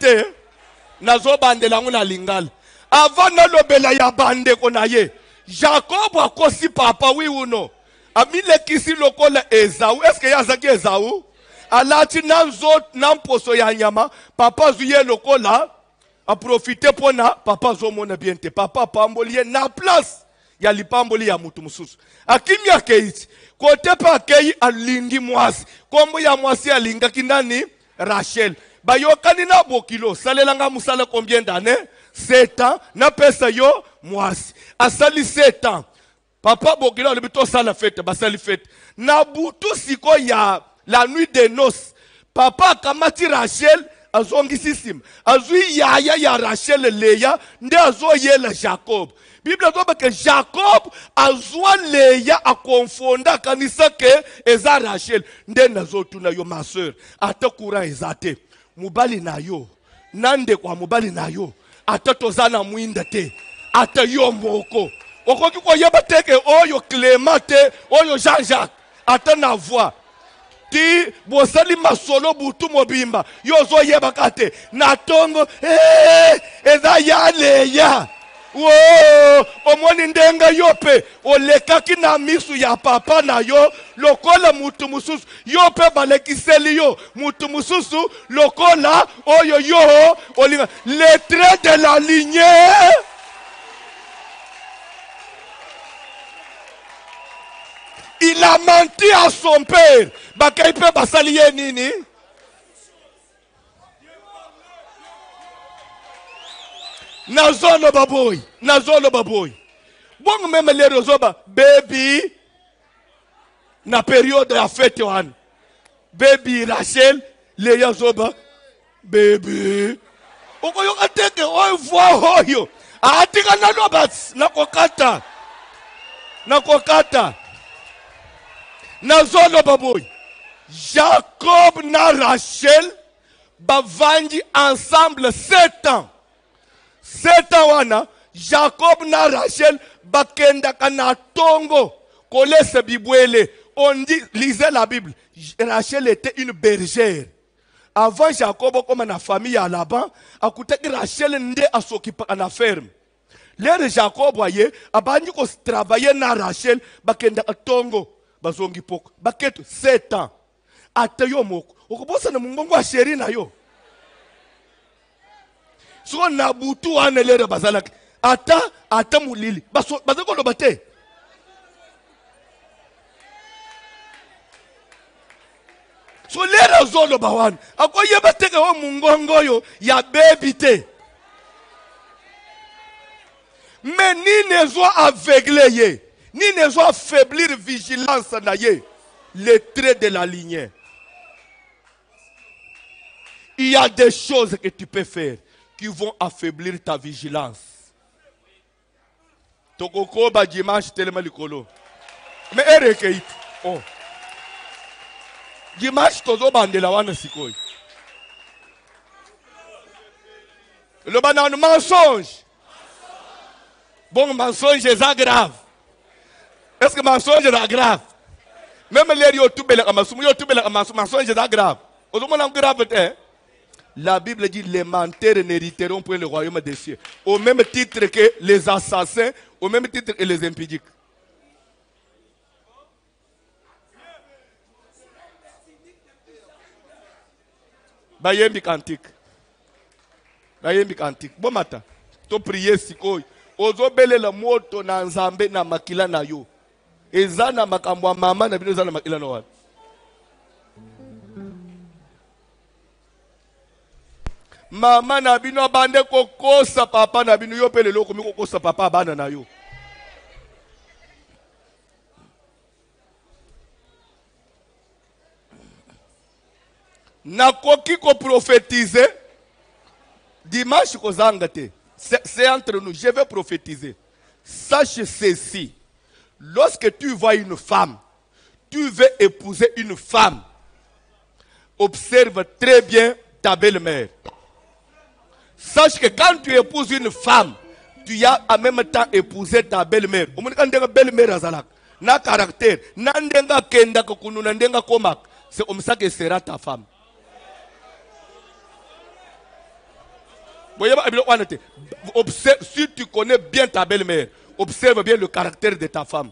nazo bande langu na lingala. Avant na lobela ya bande konaye. Jacob a kosi papa, oui ou non? Amile kisi lokola Esaü. Est-ce que yazaki Esaü? Alati nanzo namposo ya nyama. Papa zuye lokola. A profiter pona. Papa zo mona biente. Papa pamboliye na place. Ya lipamboli ya mutu mususu. Akimya keiti. Kote pa kei alingi mwasi. Kombo ya mwasi alinga kinani? Rachel. Bayokani na bokilo. Salelanga musala combien d'années? 7 ans. Na pesa yo mwasi. Asali 7 ans. Papa bokilo le bito sala fête. Basali fête. Na butu siko ya la nuit des noces. Papa kamati Rachel. Azongi sisim. Azui yaya ya Rachel Léa. Nde azo yela Jacob. Bible doit que Jacob azwa Léa a confonda kanisa ke eza Rachel. Nde nazo tuna yo ma sœur. Ata courant ezate. Mubali na yo. Nande kwa mubali na yo. Ata tozana muinda te. Ata yo moko. Okoki ko yeba teke oyo Clément te. Oyo Jean-Jacques. Ata na voix. Ti bosali masolo butu mobimba. Yozo yeba kate. Na tongo. Eza ya Léa. Wow, omoni ndenga yope olekaki na misu ya papa na yo lokola mutu mususu yope balekiseli yo mutu mususu lokola oyo yo olinga le trait de la lignée. Il a menti à son père. Bakaipe basaliye nini? Nazolo baboy, nazolo baboy. Bon même les rozoba, baby, na période à fête one. Baby Rachel, Léa zoba, baby. Okoyo ateke oyo voix oyo. Atika na lobats, na kokata. Na kokata. Nazolo baboy. Jacob na Rachel bavandi ensemble 7 ans. 7 ans wana, Jacob na Rachel bakenda kana tongo kolese bibwele. On dit, lisez la Bible. Rachel était une bergère. Avant Jacob comme na famille à Laban, akutaki Rachel nde asokipa na ferme. Lere Jacob voyez, abandi ko travailler na Rachel bakenda tongo bazongi poko. Baketu 7 ans. Atayo moko. Okobosa na mungongo wa sheri na yo. So na butu anelere bazalaki ata mulili bazako lobate so lera zolo bawana akoye bateke o mungongo yo ya baby te mais ni ne zo aveuglé ye ni ne zo affaiblir vigilance na ye le trait de la lignée. Il y a des choses que tu peux faire qui vont affaiblir ta vigilance. Tokoko ba dimanche tellement likolo. Mais erekeit. Oh. Dimanche tozo bandela wana sikoy. Le banan mensonge. Bon mensonge est grave. Est-ce que mensonge est grave? Même les YouTube la mensonge est grave. Ozomona grave te. La Bible dit les menteurs n'hériteront point le royaume des cieux. Au même titre que les assassins, au même titre que les impudiques. Bayembi cantique. Bayembi cantique. Bon matin. To prier sikoy. Ozo bele la moto na nzambe na makila na yo. Eza na makambo mama na bino eza na makila na wana. Mama na bino bande kokosa papa na bino yo pele loko mi kokosa papa bana na yo. Nakoki ko prophétiser dimanche kozanga te. C'est entre nous, je vais prophétiser. Sache ceci. Lorsque tu vois une femme, tu veux épouser une femme, observe très bien ta belle-mère. Sache que quand tu épouses une femme, tu as en même temps épousé ta belle-mère. Na caractère, nandenga kenda kokunu nandenga komak, c'est comme ça que sera ta femme. Observe, si tu connais bien ta belle-mère, observe bien le caractère de ta femme.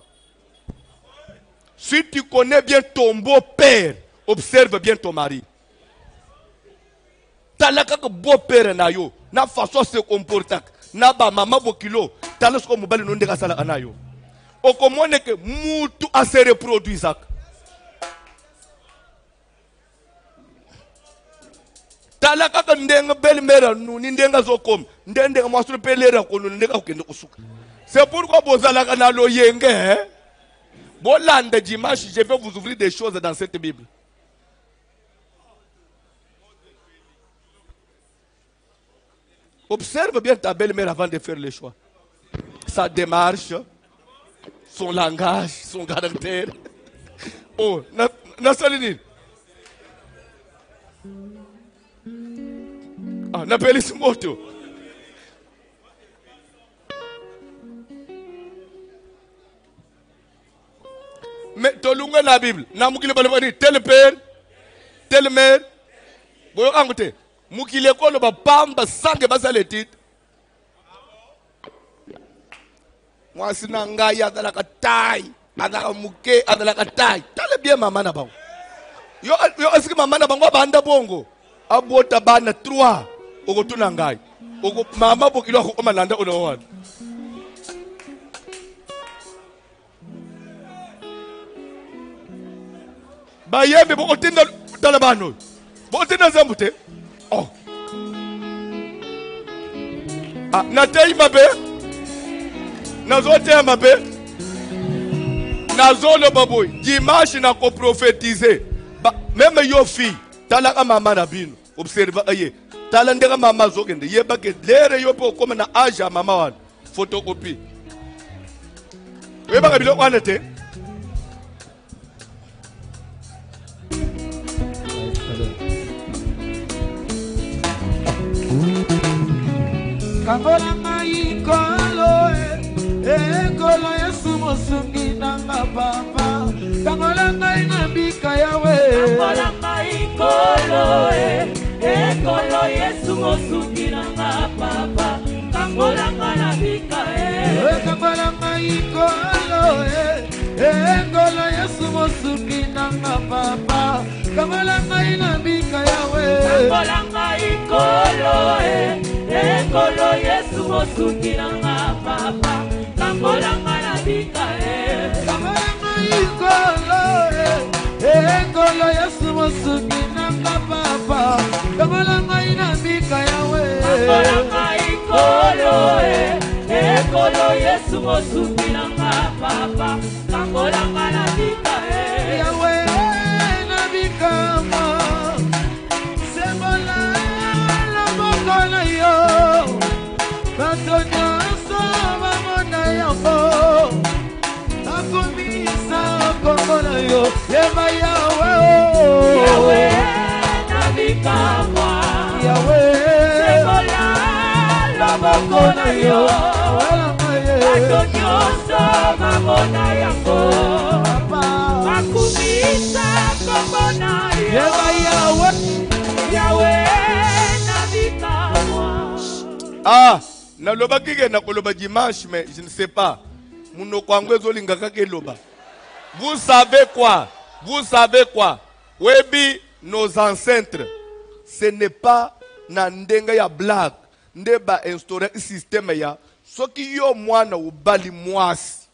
Si tu connais bien ton beau-père, observe bien ton mari. Talaka que beau-père na yo, na façon se comporter, na ba mama bokilo, talas ko mobali no ndeka sala anayo. Okomone que mutu a se reproduire. Talaka ka ndenga belle-mère nous ndenga zokom ndenga mwasuru pelera ko ndenga okende kusuka. C'est pourquoi bozalaka na loyenge bolande dimanche je vais vous ouvrir des choses dans cette Bible. Observe bien ta belle-mère avant de faire le choix. Sa démarche, son langage, son caractère. Oh, na salinine. Ah, n'appelle ce moto. Mais tolunga la Bible. Na mukile balabani tel père, tel mère. Boyo kangote. Mukile ko lo ba pamba sange basale tit. Mwasi na ngai adala ka tai, adala muke, adala ka tai. Tale bien mama na bango. Yo asiki mama na bango banda bongo. Abota bana 3. Ogo tunangai. Ogo mama bokilo ko malanda ono wan. Bayembe boko tinda talabano. Boko tinda zambute. Oh. Ah, natei mabe. Nazote mabe. Nazolo baboy. Dimanche na ko prophétiser. Même yo fille, talaka mama na bino. Observe aye. Talandeka mama zokende. Yeba ke lere yo po comme na âge ya mama wan. Photocopie. Weba kabilo wana te. Kangola ngai kolo kolo Yesu mosungi nanga papa. Kangola ngai na bika yawe. Kangola ngai kolo kolo Yesu mosungi nanga papa. Kangola ngai na bika Kangola ngai kolo kolo Yesu mosungi nanga papa. Kangola ngai na bika yawe. Kangola ngai kolo kolo Yesu mosungi nanga papa. Kangola ngai na bika Kangola ngai kolo kolo Yesu mosungi nanga papa. Kangola ngai na bika yawe. Kangola ngai kolo kolo Yesu mosungi nanga papa. Kangola ngai na bika yawe na bika ma. Sebola la moko na yo. Bato nyonso bamona yango. Akomisa kombo na yo. Yeba yawe Yawe na bika ma. Yawe Sebola la moko na yo. Bato nyonso bamona yango. Akomisa kombo na yo. Yeba yawe Yawe Ah, na loba kike na koloba dimanche, mais je ne sais pas. Vous savez quoi? Vous savez quoi? Webi, nos ancêtres, ce n'est pas nandenga ya blague. Ndeba instaurer un système ya. Soki yo mwana ubali mwasi.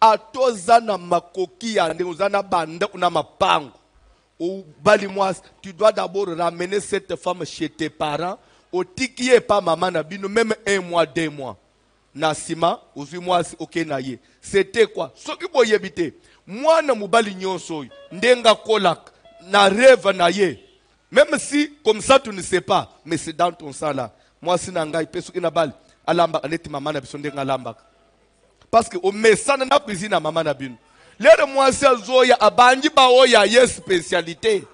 Atozana makoki ya ndengozana banda una mapango. Ubali mwasi, tu dois d'abord ramener cette femme chez tes parents. Au tikiye pas maman na bino, même 1 mois, 2 mois. Nasima, uzui mwasi oké na ye. C'était quoi? Soki boyebite. Mwana mubali nyonso, ndenga kolak, na rêve na ye. Même si, comme ça tu ne sais pas, mais c'est dans ton sang là. Moi si nanga ipeso ina bali, alamba aneti mama na biso ndenga lamba. Parce que au mesana na cuisine na mama na bino. Lere mwasi azoya abanji ba oya ye spécialité.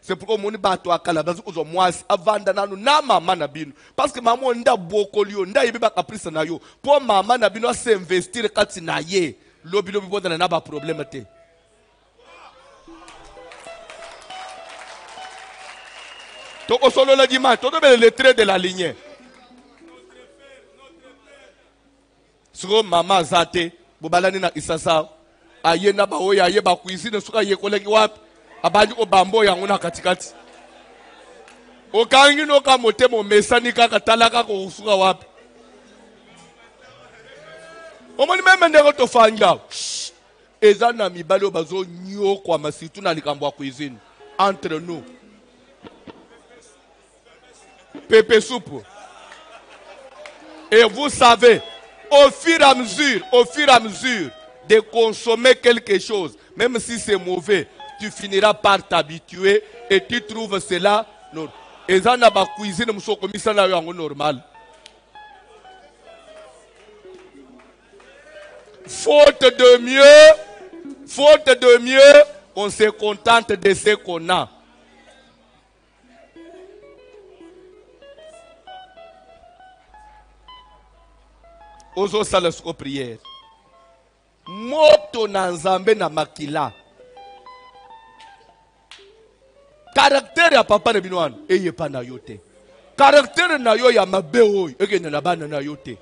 C'est pourquoi mon bato akala bazo uzo mwasi avanda nanu na mama na bino. Parce que maman nda bokolio nda yebeba caprice na yo. Pour mama na bino se investir kati na ye. Lobi bonda na ba problème te. Toko solo la dimanche, todo le trait de la lignée. Soko mama zate, bobalani na isasa, aye na ba oya aye ba cuisine suka ye koleki wapi, abandi ko bambo yango na katikati. Okangi no ka motemo mesani kaka talaka ko suka wapi. Omoni meme ndeko to fanja. Eza na mibalo bazo nyo kwa masitu na likambo ya cuisine entre nous. Pépé soupe. Et vous savez, au fur et à mesure de consommer quelque chose, même si c'est mauvais, tu finiras par t'habituer et tu trouves cela normal. Et ça n'a pas cuisine, nous sommes ça normal. Faute de mieux, on se contente de ce qu'on a. Ozo sala suko prière. Moto na nzambe na makila. Caractère ya papa na binoan eye pa na yote. Caractère na yo ya mabe oy ege na bana na yote.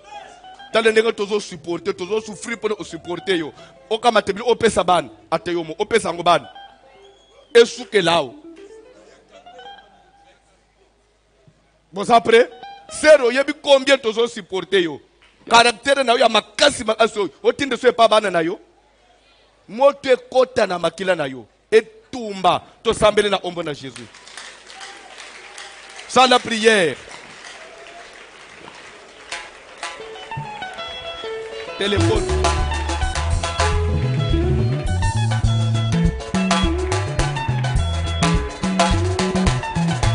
Tale ndenge tozo supporter, tozo souffrir pour supporter yo. Oka matebili opesa ban ateyomo, opesa ngo ban. Esuke lao. Bon après, zéro yebi combien tozo supporter yo. Caractère na yo ya makasi makaso otinde so pa bana na yo moto ekota na makila na yo etumba to sambele na ombo na Jésus. Ça la prière. Téléphone.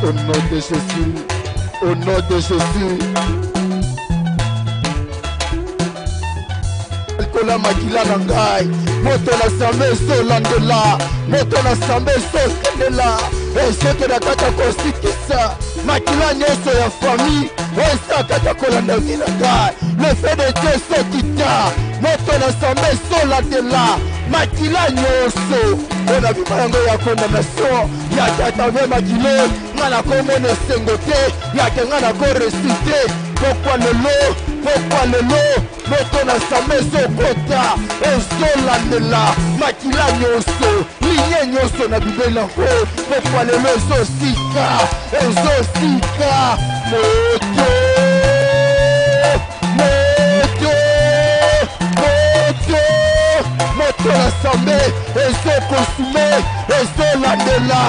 Au nom de Jésus. Au nom de Jésus. La makila na ngai moto na sambe so landela moto na sambe so kendela esoto na kata kosikisa makila nyoso ya famille esa kata kolanda vina ngai le fait de Dieu so kita moto na sambe so landela makila nyoso ona bimango ya condamnation ya tata ve makile ngana komone sengote ya kengana ko resiter pourquoi le lot moto na sambe so kota ezolandela makila nyoso linie nyoso na bibeli yango pourquoi lelo ezosika moto na sambe ezokonsume ezolandela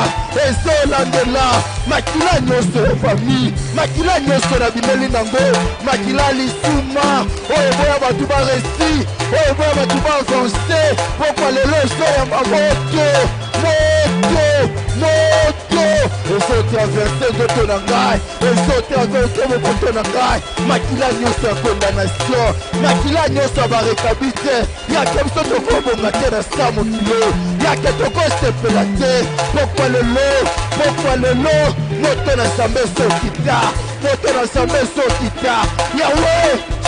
makila nyoso ya famille makila nyoso na bimeli nango makila lisuma oyo boya bato baresi oyo boya bato baavance pokwa lelo ezoyamba moto ezotraverse nzoto na ngai ezotraverse mokoto na ngai makila nyonso ya condamnation makila nyonso ya barekabi te yake biso tokobonga te na sa mokilo yake tokosepela te pokwa lelo moto na sambe ezokita moto na sambe sokita yawe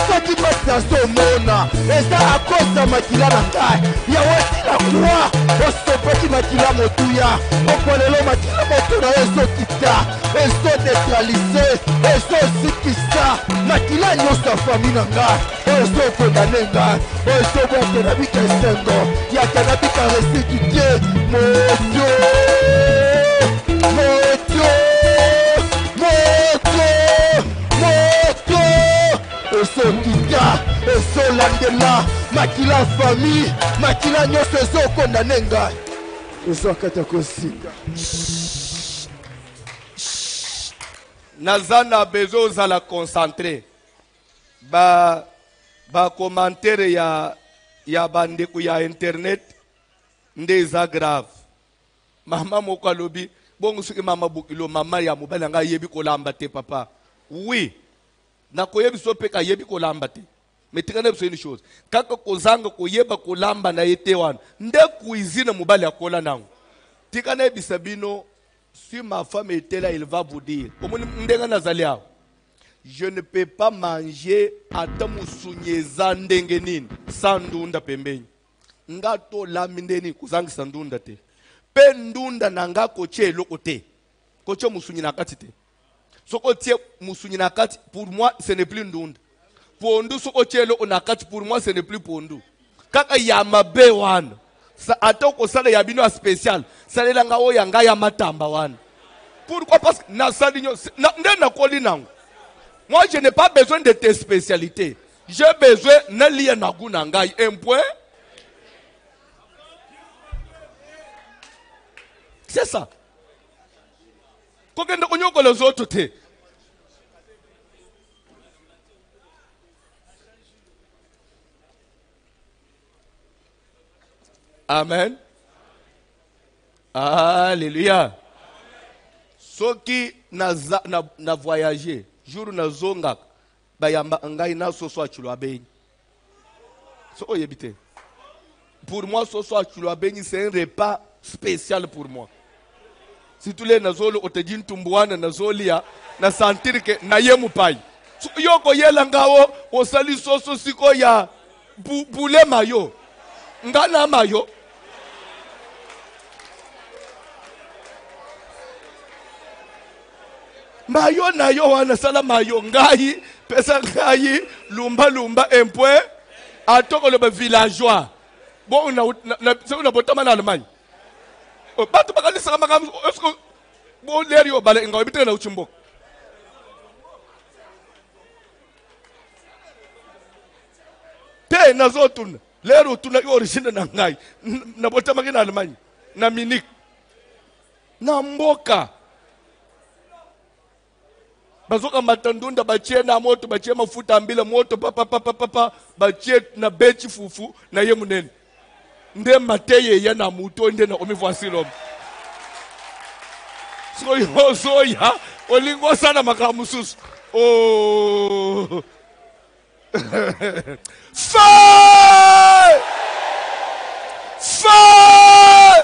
soki mataso mona eza akosa makila na ngai yawe tina kwa osopeki makila motuya okolelo makila moto na ezokita ezo neutralize ezo sikisa makila nyonso ya fami na ngai ezo kondane ngai ezo bwate na bika esengo yaka na bika restitue moto esokita esolandela makila famille makila nyonso ezokondane ngai ezokata kosika naza na besoin ozala concentré commentaire ya bandeko ya internet nde eza grave mama moko alobi bongo soki mama bokilo mama ya mobali na ngai yebi kolamba te papa oui nakoyebi so mpe kayebi kolamba te mais tikana biso une chose kaka kozanga koyeba kolamba na ye te wana nde cuisine mobali akola nango tikana yebisa bino si ma femme était là il va vous dire omoni ndenga nazali awa je ne peux pas manger ata musunyi eza ndenge nini sa ndunda pembeni nga tolami ndeni kozangisa ndunda te mpe ndunda na nga kotie eloko te kotie musunyi na kati te soko tie musunyi na kati pour moi ce n'est plus ndunda pondu soko tie eloko na kati pour moi ce n'est plus pondu kaka ya mabe wana ata okosala ya bino ya spécial salela nga oyo yanga ya matamba wana pourquoi parce que nasali nyonso nde nakoli nango moi je n'ai pas besoin de tes spécialités j'ai besoin na lia na gu na ngai un point c'est ça kokende konyokola zoto te amen alléluia soki na voyager jour na zonga bayamba ngai na soso achulo abenyi so oyebite pour moi soso achulo abenyi c'est un repas spécial pour moi si tous les nazolo otejin tumbuana nazolia na sentir que na yemu pai yoko yela ngawo osali soso siko ya bule mayo ngana mayo mayo na yo wana sala mayo ngai pesa ngai lumba un point atoko le villageois bon na botama na Allemagne bato bakalisa kama esko bo lerio bale ngawo bitena uchimboka te nazotuna lero tuna origine na ngai na botama na Allemagne na Munich na mboka bazoka matandunda bachie na moto bachie mafuta mbila moto papa bachie na bechi fufu na ye munene nde mateye ya na muto nde na omivwasilo soya olingo sana makamususu oh fire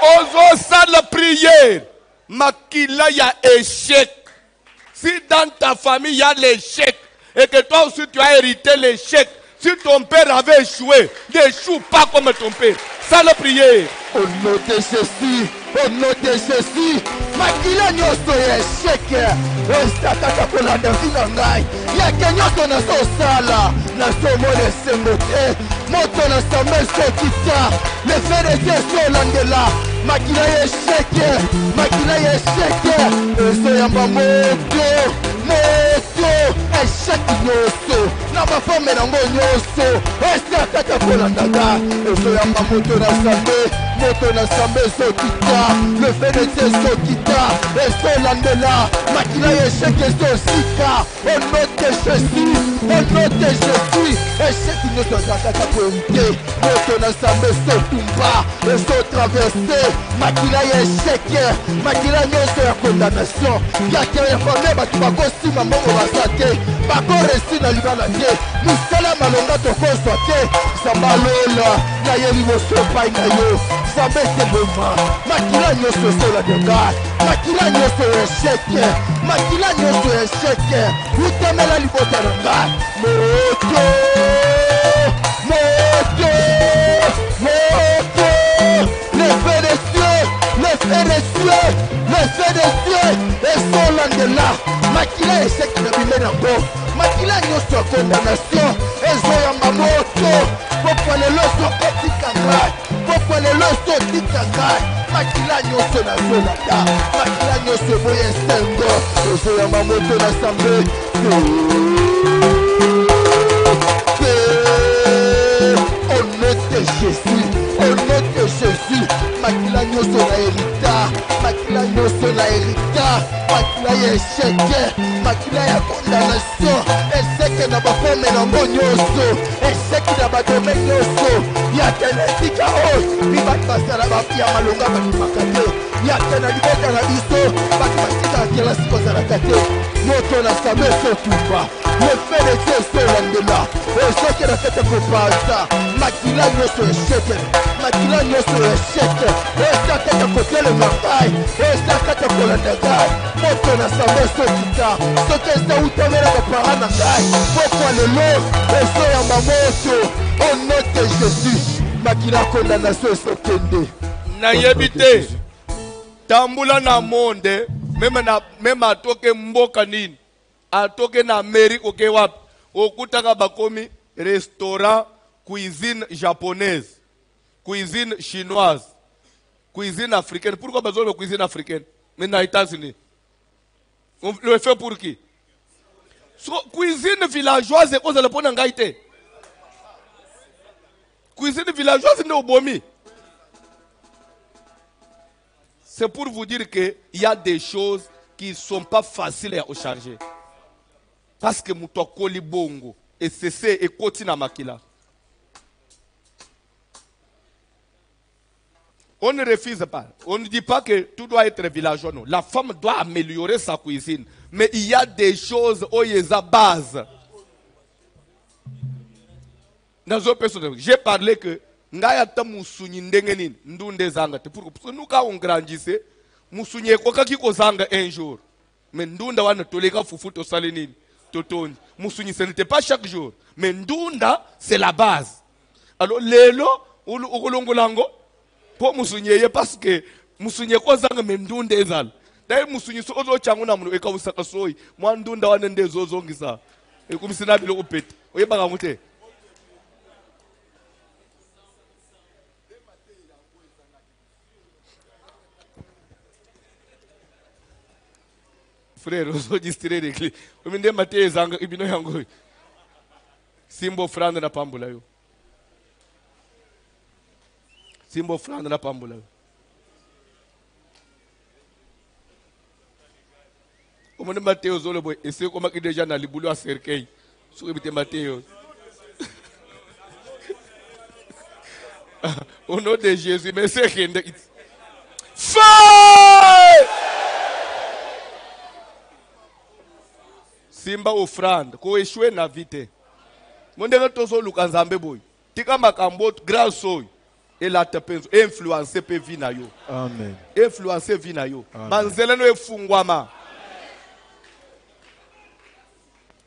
ozo sala prière makila ya échec. Si dans ta famille il y a l'échec et que toi aussi tu as hérité l'échec, si ton père avait échoué, n'échoue pas comme ton père. Ça la prière. Au nom de Jésus, au nom de Jésus, makila nyoso ya échec. Ostakaka kola davina ngai. Ya kenyoso na so sala, na so mole sembote. Moto na samel so kita. Le frère de so landela. Makila ya échec, makila ya échec. Eso yamba moto, échec nyoso. Na ma femme na ngo nyoso. Ostakaka kola ndaga. Eso yamba moto na sambe so kita. Le frère de so kita. Eso landela. Makila ya échec so sika. Au nom de Jésus, au nom de Jésus. Échec nyoso zakaka koemte. Moto na sambe so tumba. Eso traversé. Makila ya échec, makila nyoso ya condamnation. Yake ya famille batu bakosima mbongo basate. Bakoresi na libala te. Musala malonga tokoswa te. Zambalola na yeli mosopa na yo. Zambe te boma. Makila nyoso sola de God. Makila nyoso ya échec. makila nyonso esheke utemela libota na ngai moto le feu des cieux, le feu des cieux, le feu des cieux et son là makila esheke na bimenango makila nyonso ya condamnation ezoyamba moto pokwa lelo sokotika ngai pokwa lelo sotika ngai makila nyonso nazolanda makila nyonso eboya esengo ezoyamba moto na sambe au nom de Jésus, au nom de Jésus, makila nyonso na hérita, makila nyonso na hérita, makila ya échec, makila ya condamnation, échec na bafome nango nyonso, échec na badome nyonso, yatene tika oyo, mibaki basala ya malonga bakimaka te, yatene libota na biso, baki batikaka kelasi kozalaka te, moto na sambe sotuba, le fait de Dieu solandela, échec na kete kopanza, makila nyonso esheke makila nyonso esheke esakata kotelenga ngai esakata kolanda ngai moto na sambe sokita soki esautemelaka para na ngai pokwa lelo esoyamba moto au nom de Jésus makila condamnation esokende nayebi te tambula na monde meme atoke mboka nini atoke na Amerika oke wapi okutaka bakomi restaurant cuisine japonaise, cuisine chinoise, cuisine africaine. Pourquoi besoin de cuisine africaine? Mais dans les États-Unis. On le fait pour qui? So, cuisine villageoise, c'est quoi ça le pont en gaïté? Cuisine villageoise, c'est au bomi. C'est pour vous dire qu'il y a des choses qui ne sont pas faciles à recharger. Parce que mouto koli bongo et c'est et kotina makila. On ne refuse pas. On ne dit pas que tout doit être villageois. Non. La femme doit améliorer sa cuisine. Mais il y a des choses où il y a base. J'ai parlé que ngayata musunyi ndengenin ndunde zanga te pour nous quand on grandissait musunyi koka kiko zanga un jour mais ndunda wana toleka fufu to salenini totoni musunyi ce n'était pas chaque jour mais ndunda c'est la base alors lelo ukulongolango po musunyeye parce que musunye ko zanga mendunde ezala dai musunyi so ozo changu na muno ekawusaka soyi mwandunda wane ndezo zongisa ekumsina bilo upete oyebanga ngute frère ozo distraire ekli ominde mate zanga ibino yango simbo franda na pambula yo simbo franda na pambula yo omone Mateo zolo boy ese koma ki déjà na libulu a cercueil so ebite Mateo au nom de Jésus mais c'est kende fire simba offrande ko eshwe na vite mondenge tozo luka nzambe boy tika makambo grâce oyo elata penzo influencer pe vie na yo amen influencer vie na yo banzela no efungwama.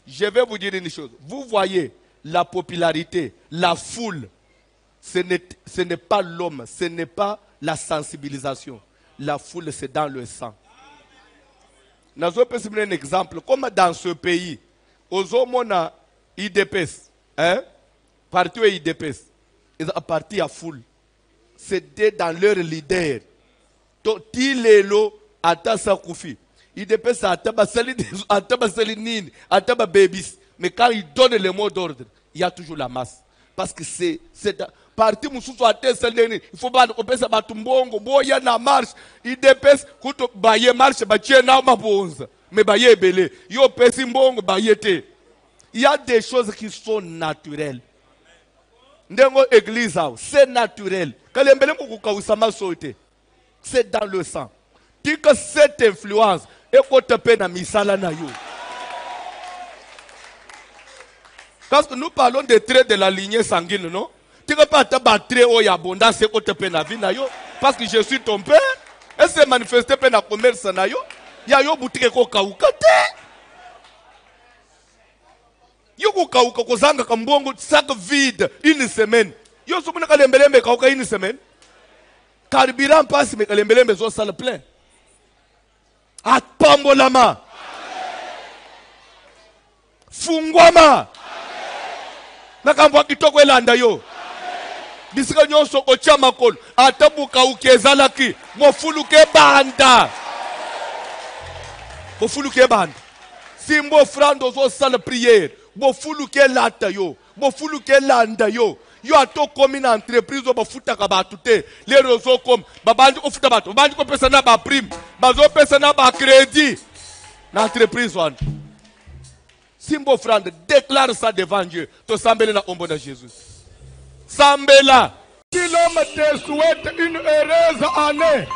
Je vais vous dire une chose. Vous voyez la popularité, la foule. Ce n'est pas l'homme, ce n'est pas la sensibilisation. La foule, c'est dans le sang. Nous allons prendre un exemple. Comme dans ce pays, aux hommes, IDPS, parti au IDPS, ils ont parti à foule. C'était dans leur leader. Tilelo Atasa Koufi. Il dépêche à Ataba Salinine, Ataba Babies. Mais quand il donne le mot d'ordre, il y a toujours la masse. Parce que c'est parti Moussou à Tessalini. Il faut pas qu'on pense à Batumbongo, Boya na marche. Il dépêche, quand Baye marche, Baye na ma bonze. Mais Baye belé. Yo Pesimbongo, Baye te. Il y a des choses qui sont naturelles. Ndengo église, c'est naturel. Quand les mbele moukou kaousama sauté, c'est dans le sang. Dis que cette influence est côté peine à misala na yo. Parce que nous parlons des traits de la lignée sanguine, non? Tu ne peux pas te battre au yabonda, c'est côté peine à vie na yo. Parce que je suis ton père. Et c'est manifesté peine à commerce na yo. ya yo boutique ko kauka te. Yo ko kauka ko zanga kambongo sac vide une semaine. Yo so muna kalembelembe kauka une semaine. Carburant passe mais kalembelembe zo sale plein. Atpambolama. Fungwama. Nakambwa kitoko elanda yo. Bisika nyonso kocha makolo atabuka ukezalaki mofuluke banda. Mofuluke banda. Simbo frando zo sale prière. Mofuluke lata yo. Mofuluke landa yo. Yo ato komi na entreprise o bafuta ka batu te. Les réseaux comme babandi ko futa batu. Babandi ko pesa na ba prime. Bazo pesa na ba crédit. Na entreprise wan. Simbo frande déclare ça devant Dieu. To sambele na ombo na Jésus. Sambela. Si l'homme te souhaite une heureuse année,